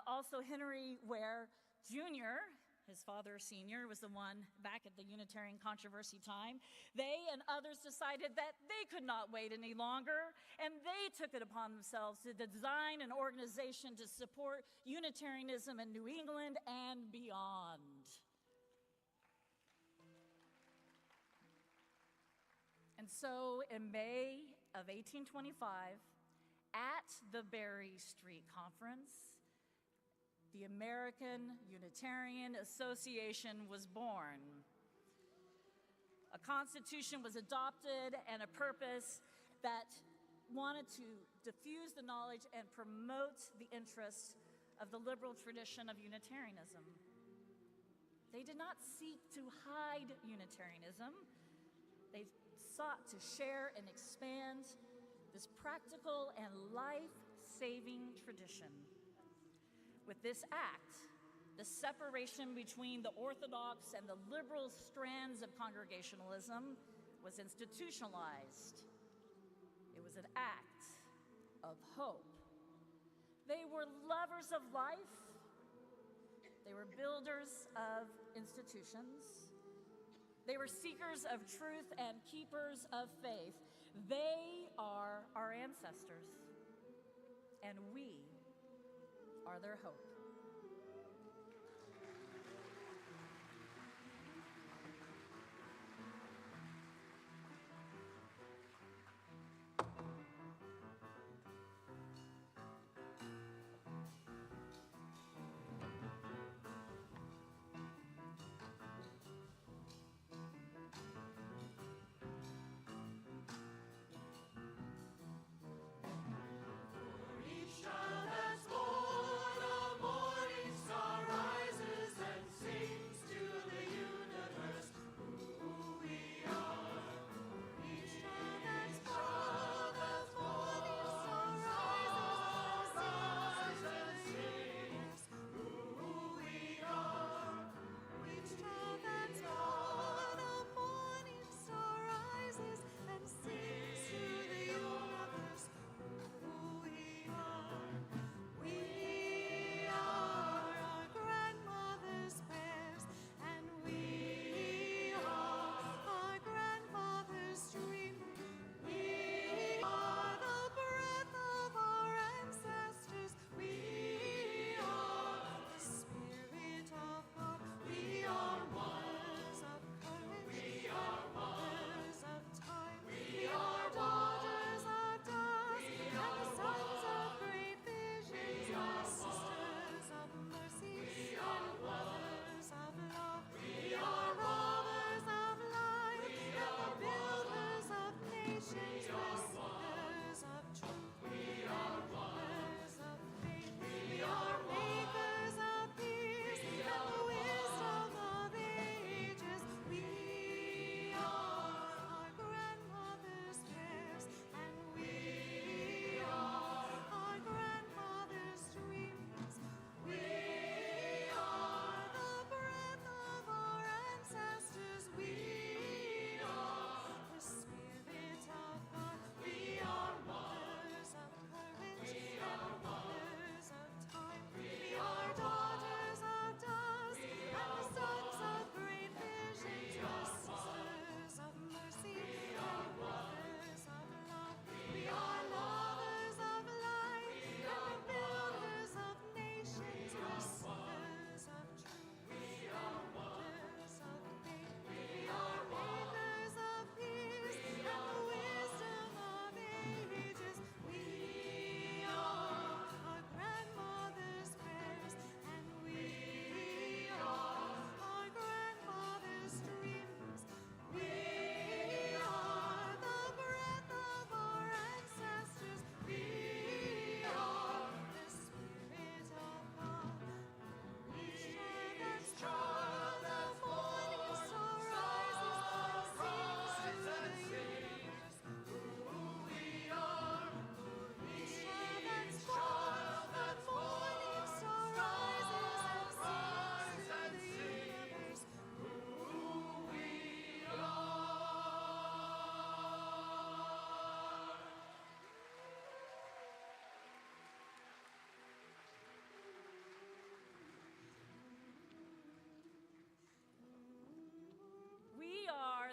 also Henry Ware Jr., his father, senior, was the one back at the Unitarian controversy time. They and others decided that they could not wait any longer, and they took it upon themselves to design an organization to support Unitarianism in New England and beyond. And so in May of 1825, at the Berry Street Conference, the American Unitarian Association was born. A constitution was adopted and a purpose that wanted to diffuse the knowledge and promote the interests of the liberal tradition of Unitarianism. They did not seek to hide Unitarianism. They sought to share and expand this practical and life-saving tradition. With this act, the separation between the Orthodox and the liberal strands of Congregationalism was institutionalized. It was an act of hope. They were lovers of life. They were builders of institutions. They were seekers of truth and keepers of faith. They are our ancestors, and we are their hope. Each child that's born among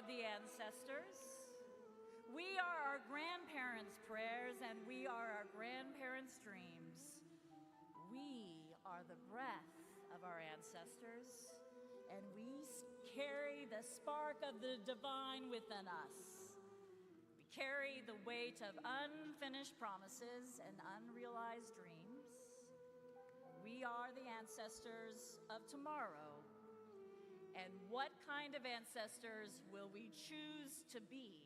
are the ancestors. We are our grandparents' prayers, and we are our grandparents' dreams. We are the breath of our ancestors, and we carry the spark of the divine within us. We carry the weight of unfinished promises and unrealized dreams. We are the ancestors of tomorrow. And what kind of ancestors will we choose to be?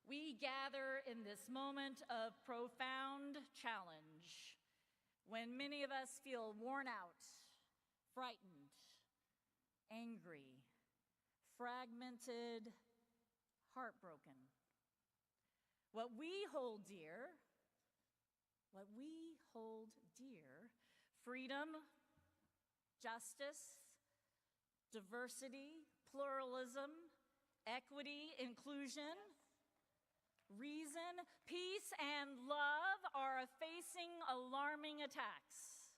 We gather in this moment of profound challenge, when many of us feel worn out, frightened, angry, fragmented, heartbroken. What we hold dear, freedom, justice, diversity, pluralism, equity, inclusion, reason, peace, and love are facing alarming attacks.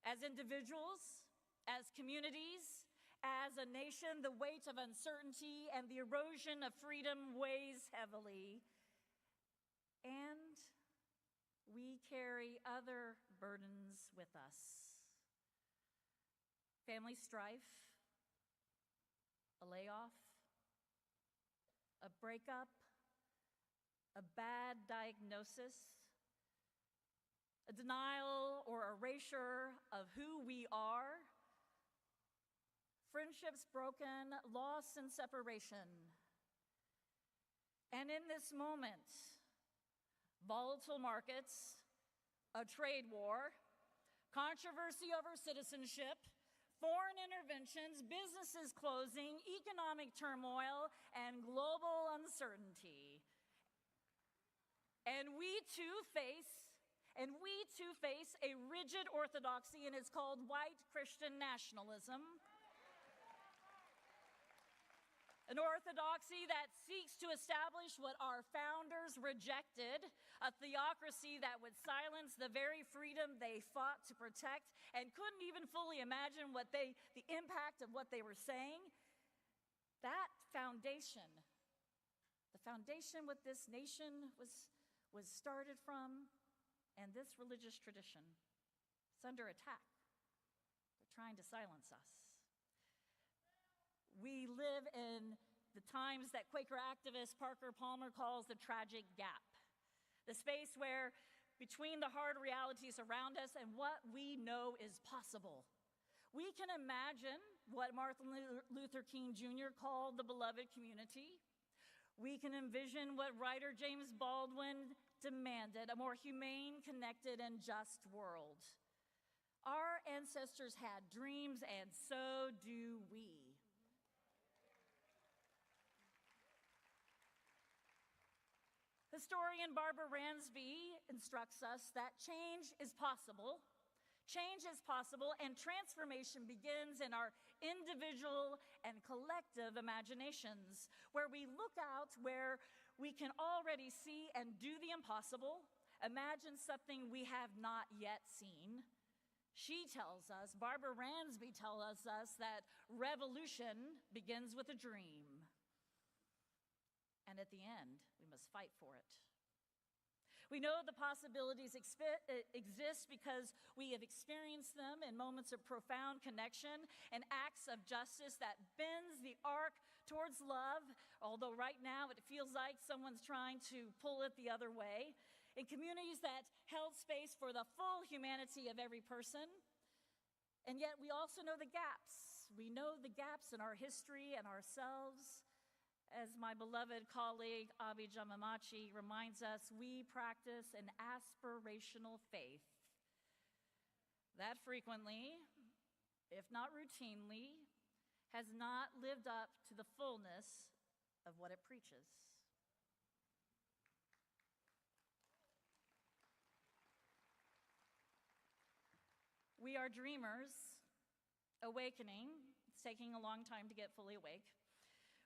As individuals, as communities, as a nation, the weight of uncertainty and the erosion of freedom weighs heavily. And we carry other burdens with us. Family strife, a layoff, a breakup, a bad diagnosis, a denial or erasure of who we are, friendships broken, loss and separation. And in this moment, volatile markets, a trade war, controversy over citizenship, foreign interventions, businesses closing, economic turmoil, and global uncertainty. And we too face a rigid orthodoxy, and it's called white Christian nationalism. An orthodoxy that seeks to establish what our founders rejected, a theocracy that would silence the very freedom they fought to protect and couldn't even fully imagine the impact of what they were saying. That foundation, the foundation what this nation was started from, and this religious tradition, it's under attack. They're trying to silence us. We live in the times that Quaker activist Parker Palmer calls the tragic gap, the space where between the hard realities around us and what we know is possible. We can imagine what Martin Luther King Jr. called the beloved community. We can envision what writer James Baldwin demanded, a more humane, connected, and just world. Our ancestors had dreams, and so do we. Historian Barbara Ransby instructs us that change is possible. Change is possible, and transformation begins in our individual and collective imaginations, where we look out where we can already see and do the impossible, imagine something we have not yet seen. She tells us, Barbara Ransby tells us that revolution begins with a dream. And at the end, we must fight for it. We know the possibilities exist because we have experienced them in moments of profound connection and acts of justice that bends the arc towards love, although right now it feels like someone's trying to pull it the other way, in communities that held space for the full humanity of every person. And yet we also know the gaps. We know the gaps in our history and ourselves. As my beloved colleague, Abi Jamamachi, reminds us, we practice an aspirational faith that frequently, if not routinely, has not lived up to the fullness of what it preaches. We are dreamers, awakening. It's taking a long time to get fully awake.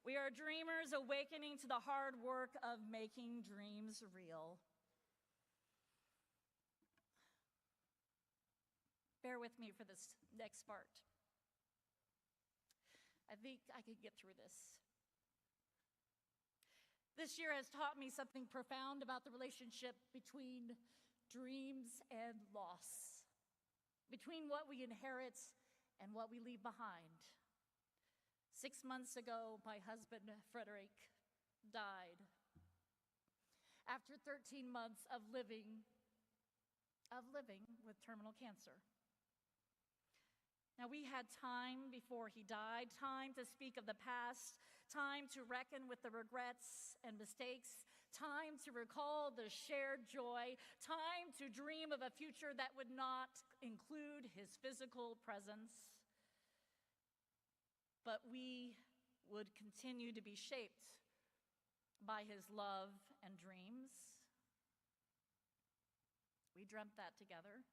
We are dreamers awakening to the hard work of making dreams real. Bear with me for this next part. I think I can get through this. This year has taught me something profound about the relationship between dreams and loss, between what we inherit and what we leave behind. 6 months ago, my husband, Frederick, died after 13 months of living with terminal cancer. Now, we had time before he died, time to speak of the past, time to reckon with the regrets and mistakes, time to recall the shared joy, time to dream of a future that would not include his physical presence. But we would continue to be shaped by his love and dreams. We dreamt that together.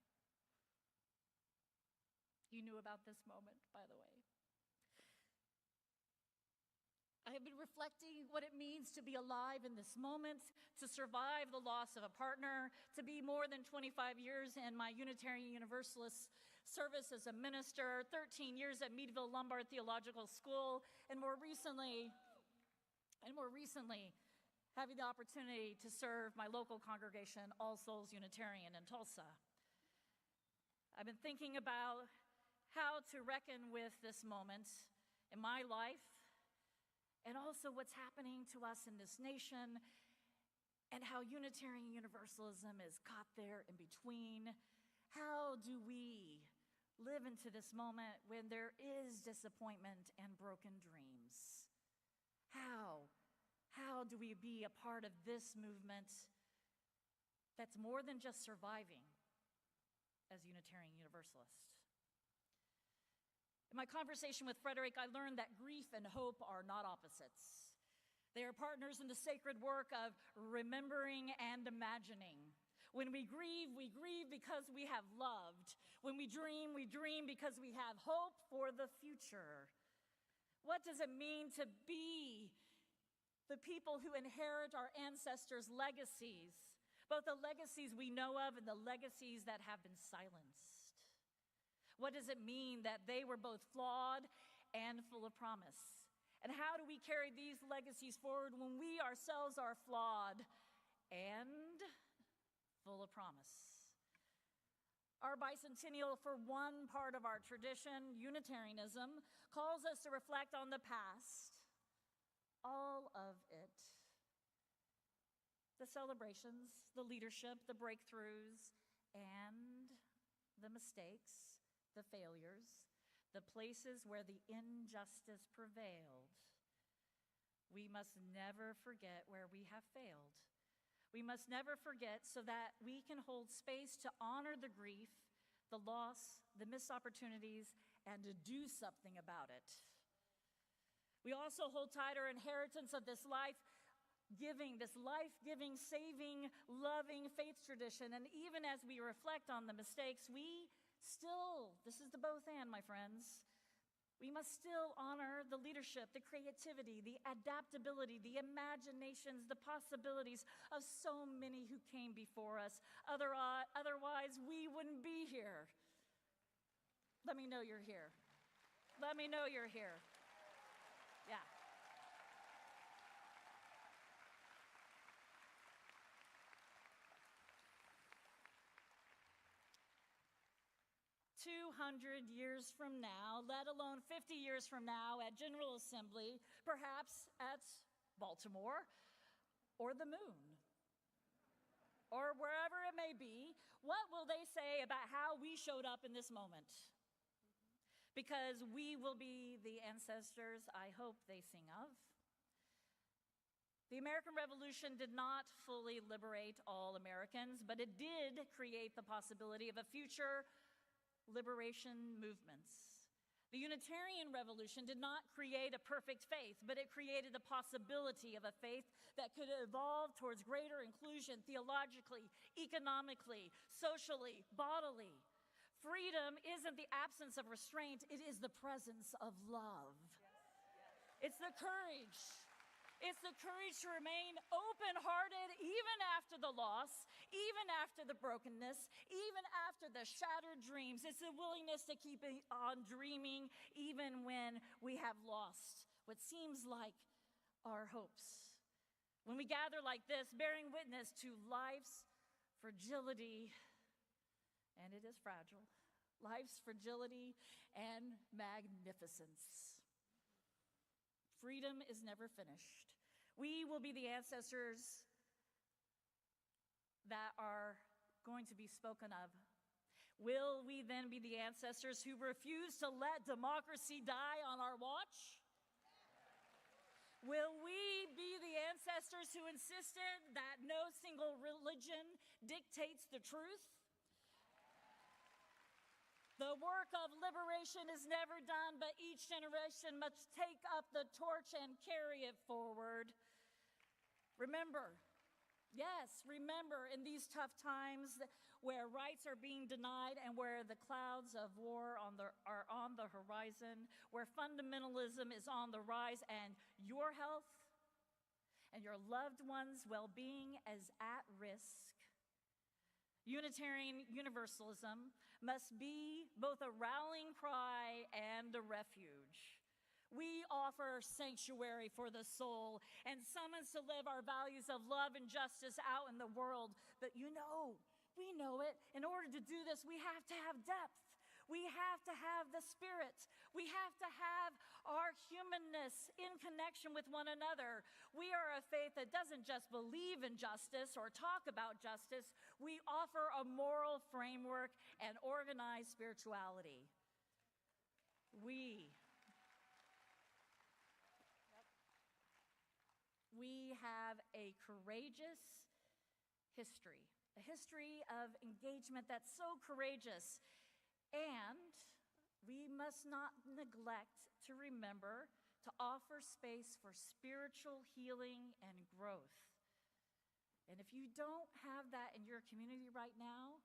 You knew about this moment, by the way. I have been reflecting what it means to be alive in this moment, to survive the loss of a partner, to be more than 25 years in my Unitarian Universalist service as a minister, 13 years at Meadville Lombard Theological School, and more recently, having the opportunity to serve my local congregation, All Souls Unitarian in Tulsa. I've been thinking about how to reckon with this moment in my life, and also what's happening to us in this nation, and how Unitarian Universalism is caught there in between. How do we live into this moment when there is disappointment and broken dreams? How do we be a part of this movement that's more than just surviving as Unitarian Universalists? In my conversation with Frederick, I learned that grief and hope are not opposites. They are partners in the sacred work of remembering and imagining. When we grieve because we have loved. When we dream because we have hope for the future. What does it mean to be the people who inherit our ancestors' legacies, both the legacies we know of and the legacies that have been silenced? What does it mean that they were both flawed and full of promise? And how do we carry these legacies forward when we ourselves are flawed and full of promise? Our bicentennial for one part of our tradition, Unitarianism, calls us to reflect on the past, all of it. The celebrations, the leadership, the breakthroughs, and the mistakes, the failures, the places where the injustice prevailed. We must never forget where we have failed. We must never forget so that we can hold space to honor the grief, the loss, the missed opportunities, and to do something about it. We also hold tight our inheritance of this life-giving, saving, loving faith tradition. And even as we reflect on the mistakes, this is the both and, my friends. We must still honor the leadership, the creativity, the adaptability, the imaginations, the possibilities of so many who came before us. Otherwise, we wouldn't be here. Let me know you're here. Let me know you're here. Yeah. 200 years from now, let alone 50 years from now at General Assembly, perhaps at Baltimore or the moon, or wherever it may be, what will they say about how we showed up in this moment? Because we will be the ancestors I hope they sing of. The American Revolution did not fully liberate all Americans, but it did create the possibility of a future liberation movements. The Unitarian Revolution did not create a perfect faith, but it created the possibility of a faith that could evolve towards greater inclusion theologically, economically, socially, bodily. Freedom isn't the absence of restraint, it is the presence of love. It's the courage. It's the courage to remain open-hearted even after the loss, even after the brokenness, even after the shattered dreams. It's the willingness to keep on dreaming even when we have lost what seems like our hopes. When we gather like this, bearing witness to life's fragility, and it is fragile, life's fragility and magnificence. Freedom is never finished. We will be the ancestors that are going to be spoken of. Will we then be the ancestors who refuse to let democracy die on our watch? Will we be the ancestors who insisted that no single religion dictates the truth? The work of liberation is never done, but each generation must take up the torch and carry it forward. Remember, yes, remember in these tough times where rights are being denied and where the clouds of war are on the horizon, where fundamentalism is on the rise and your health and your loved ones' well-being is at risk, Unitarian Universalism must be both a rallying cry and a refuge. We offer sanctuary for the soul and summons to live our values of love and justice out in the world. But we know it. In order to do this, we have to have depth. We have to have the Spirit. We have to have our humanness in connection with one another. We are a faith that doesn't just believe in justice or talk about justice. We offer a moral framework and organized spirituality. We have a courageous history, a history of engagement that's so courageous. And we must not neglect to remember to offer space for spiritual healing and growth. And if you don't have that in your community right now,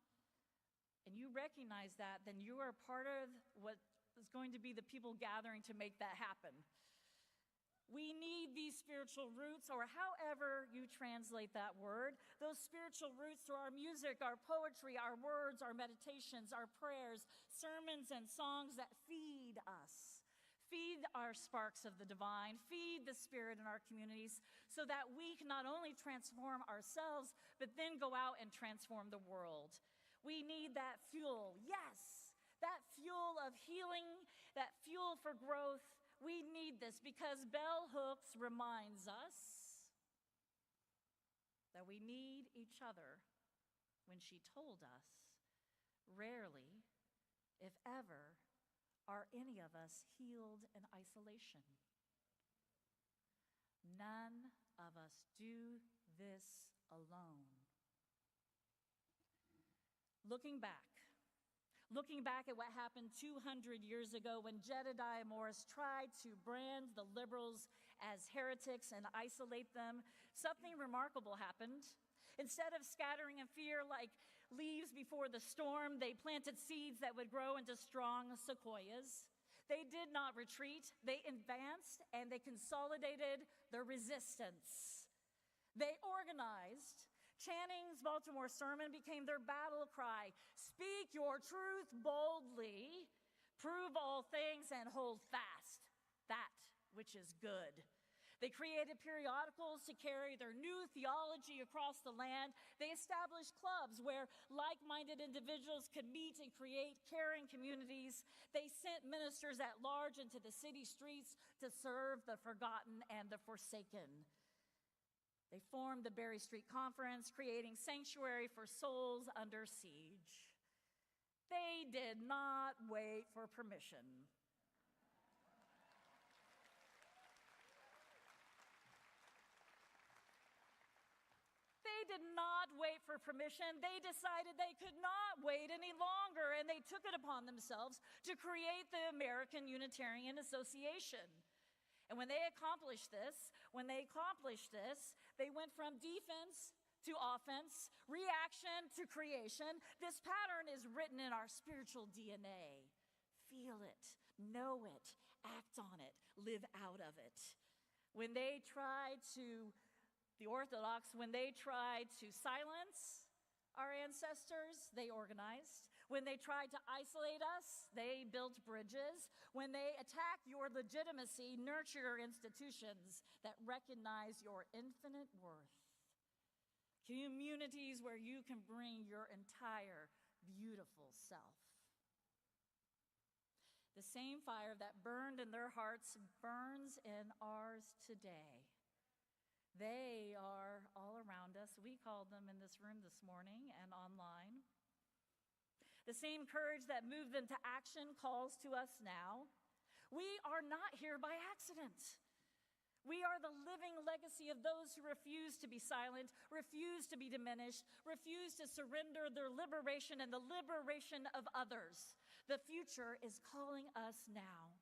and you recognize that, then you are part of what is going to be the people gathering to make that happen. We need these spiritual roots, or however you translate that word, those spiritual roots through our music, our poetry, our words, our meditations, our prayers, sermons, and songs that feed us. Feed our sparks of the divine, feed the Spirit in our communities so that we can not only transform ourselves, but then go out and transform the world. We need that fuel, yes, that fuel of healing, that fuel for growth. We need this because bell hooks reminds us that we need each other when she told us, rarely, if ever, are any of us healed in isolation. None of us do this alone. Looking back at what happened 200 years ago when Jedediah Morris tried to brand the liberals as heretics and isolate them, something remarkable happened. Instead of scattering in fear like leaves before the storm, they planted seeds that would grow into strong sequoias. They did not retreat. They advanced and they consolidated their resistance. They organized. Channing's Baltimore sermon became their battle cry. Speak your truth boldly, prove all things, and hold fast that which is good. They created periodicals to carry their new theology across the land. They established clubs where like-minded individuals could meet and create caring communities. They sent ministers at large into the city streets to serve the forgotten and the forsaken. They formed the Berry Street Conference, creating sanctuary for souls under siege. They did not wait for permission. They did not wait for permission. They decided they could not wait any longer, and they took it upon themselves to create the American Unitarian Association. And when they accomplished this, they went from defense to offense, reaction to creation. This pattern is written in our spiritual DNA. Feel it, know it, act on it, live out of it. When they tried to, the Orthodox, when they tried to silence our ancestors, they organized. When they tried to isolate us, they built bridges. When they attacked your legitimacy, nurture your institutions that recognize your infinite worth. Communities where you can bring your entire beautiful self. The same fire that burned in their hearts burns in ours today. They are all around us. We called them in this room this morning and online. The same courage that moved them to action calls to us now. We are not here by accident. We are the living legacy of those who refuse to be silent, refuse to be diminished, refuse to surrender their liberation and the liberation of others. The future is calling us now.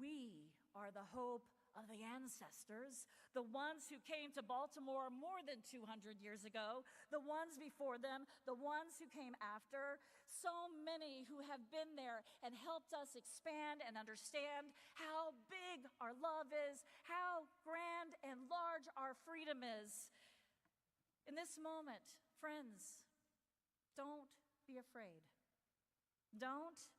We are the hope of the ancestors, the ones who came to Baltimore more than 200 years ago, the ones before them, the ones who came after, so many who have been there and helped us expand and understand how big our love is, how grand and large our freedom is. In this moment, friends, don't be afraid. Don't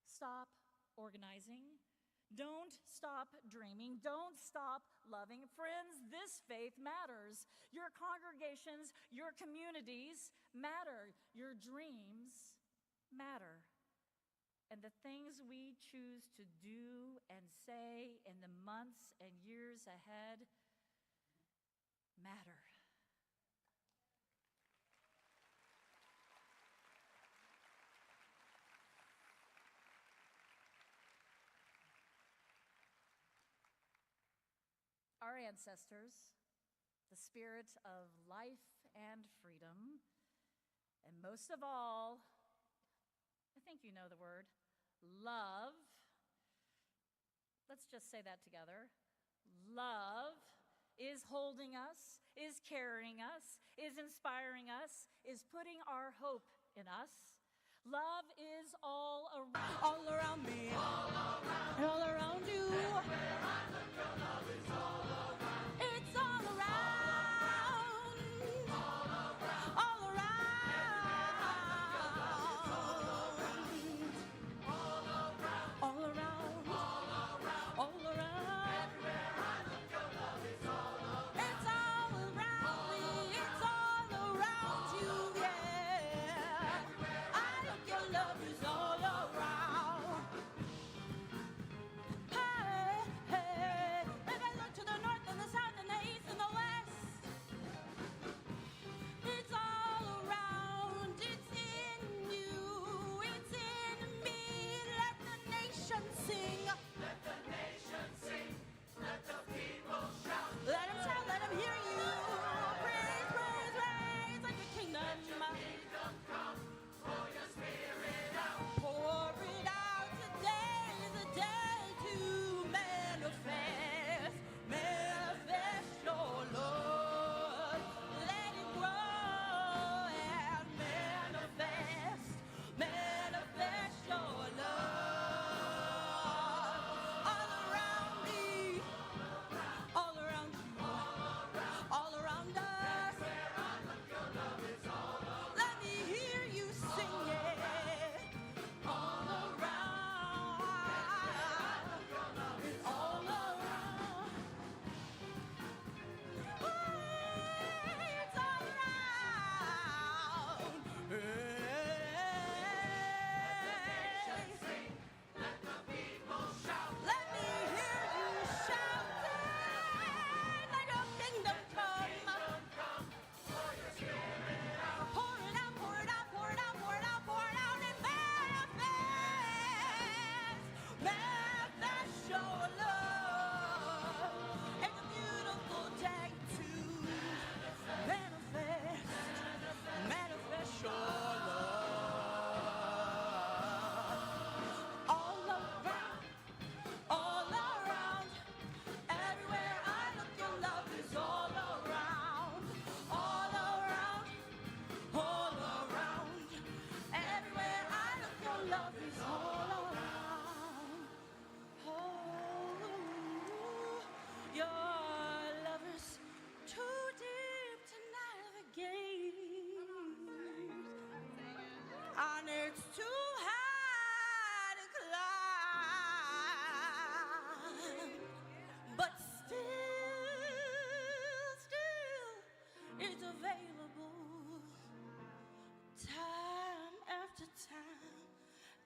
stop organizing. Don't stop dreaming. Don't stop loving. Friends, this faith matters. Your congregations, your communities matter. Your dreams matter. And the things we choose to do and say in the months and years ahead matter. Our ancestors, the spirit of life and freedom, and most of all, I think you know the word, love. Let's just say that together. Love is holding us, is carrying us, is inspiring us, is putting our hope in us. Love is all around me, all around you. It's all around, all around, all around, all around. It's all around me, it's all around you, yeah. I look, your love is all around. Hey, hey, baby, Your love is too deep to navigate, and it's too high to climb, but still, it's available. Time after time,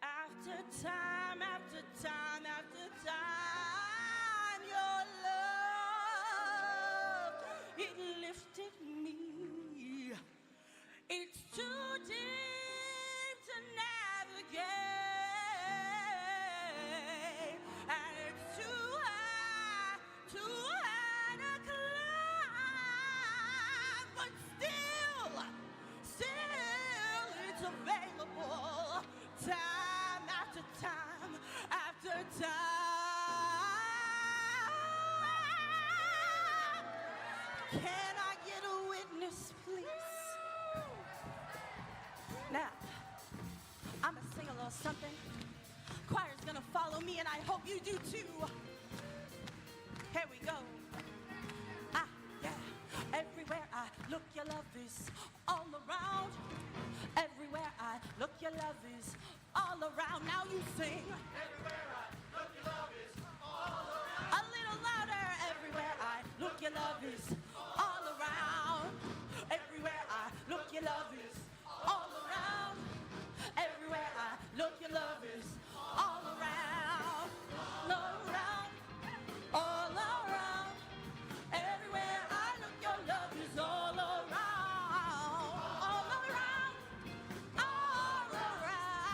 after time, after time, after time, your love, it lifted me. It's too deep to navigate, and it's too high to climb, but still, it's available. Time after time, after time. Can I get a witness, please? Now, I'm gonna sing a little something. Choir's gonna follow me, and I hope you do too. Here we go. Ah, yeah. Everywhere I look, your love is all around. Everywhere I look, your love is all around. Now you sing. Everywhere I look, your love is all around. A little louder. Everywhere I look, your love is all around. Everywhere I look, your love is all around. Everywhere I look, your love is all around. All around. All around. Everywhere I look, your love is all around. All around. All around.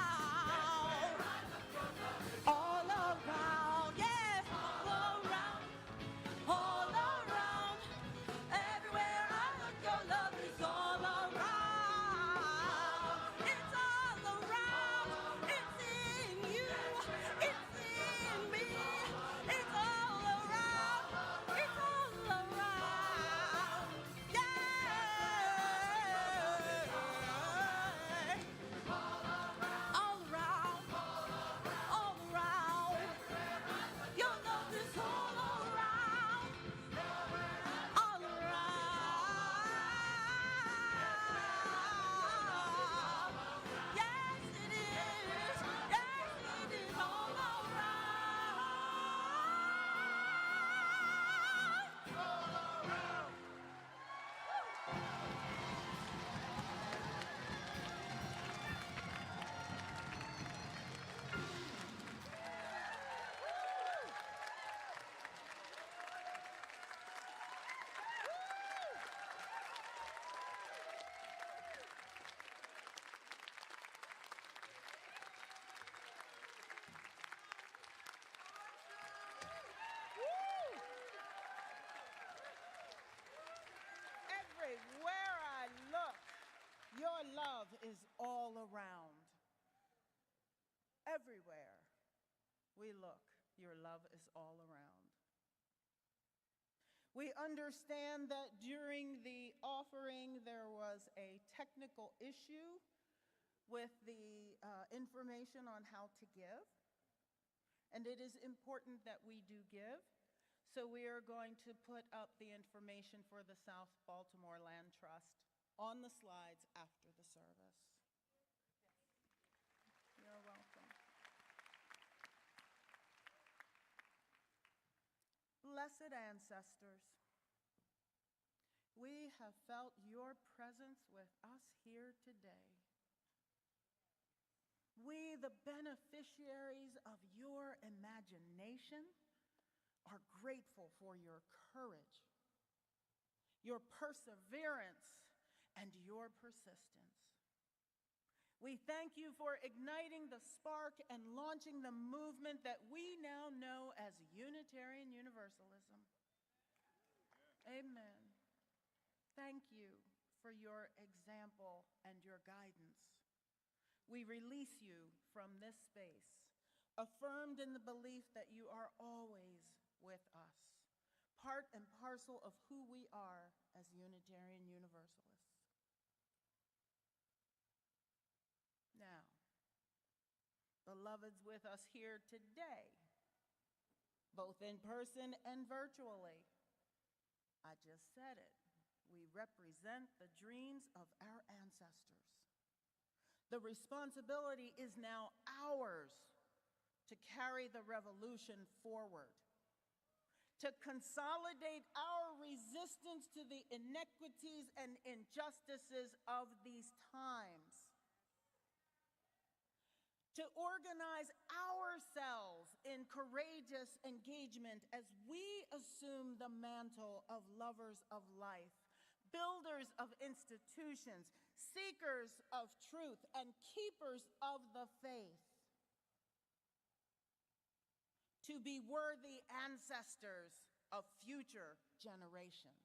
All around. Yes. All around. All around. Everywhere I look, your love is all around. It's all around. It's in you. It's in me. It's all around. It's all around. Yeah. All around. All around. Your love is all around. All around. Yes, it is. Yes, it is all around. Everywhere I look, your love is all around. Everywhere we look, your love is all around. We understand that during the offering there was a technical issue with the information on how to give, and it is important that we do give. So we are going to put up the information for the South Baltimore Land Trust on the slides after the service. You're welcome. Blessed ancestors, we have felt your presence with us here today. We, the beneficiaries of your imagination, are grateful for your courage, your perseverance, and your persistence. We thank you for igniting the spark and launching the movement that we now know as Unitarian Universalism. Amen. Thank you for your example and your guidance. We release you from this space, affirmed in the belief that you are always with us, part and parcel of who we are as Unitarian Universalists. Now, beloveds with us here today, both in person and virtually. I just said it. We represent the dreams of our ancestors. The responsibility is now ours to carry the revolution forward, to consolidate our resistance to the inequities and injustices of these times, to organize ourselves in courageous engagement as we assume the mantle of lovers of life, builders of institutions, seekers of truth, and keepers of the faith, to be worthy ancestors of future generations.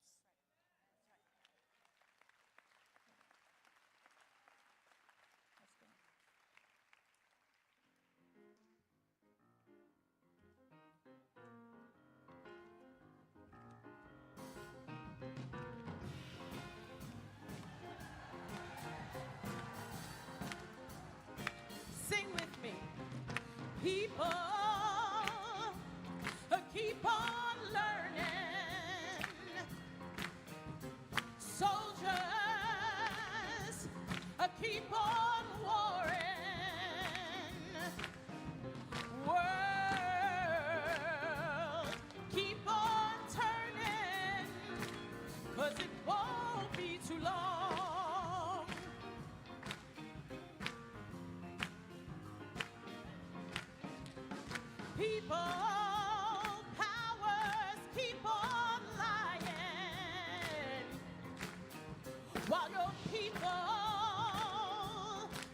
Sing with me. People, keep on learning. Soldiers, keep on warring. World, keep on turning, 'cause it won't be too long. People, powers keep on lying, while your people,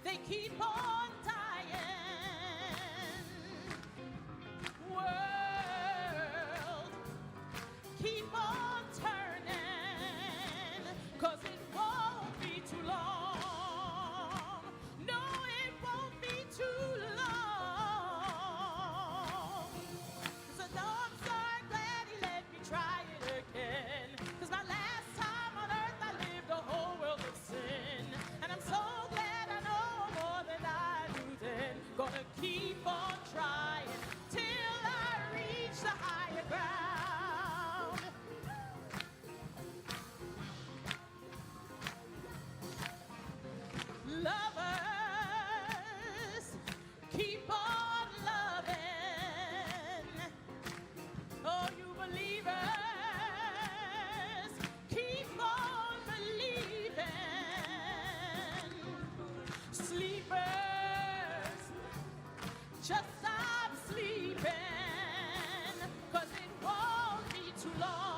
they keep on dying. World, keep on turning, 'cause it won't be too long. No, it won't be too long. So no, I'm sorry, glad he let me try it again. 'Cause my last time on earth I lived a whole world of sin. And I'm so glad I know more than I knew then. Gonna keep on trying till I reach the higher ground. Lovers, keep on loving. Oh, you believers, keep on believing. Sleepers, just stop sleeping, 'cause it won't be too long.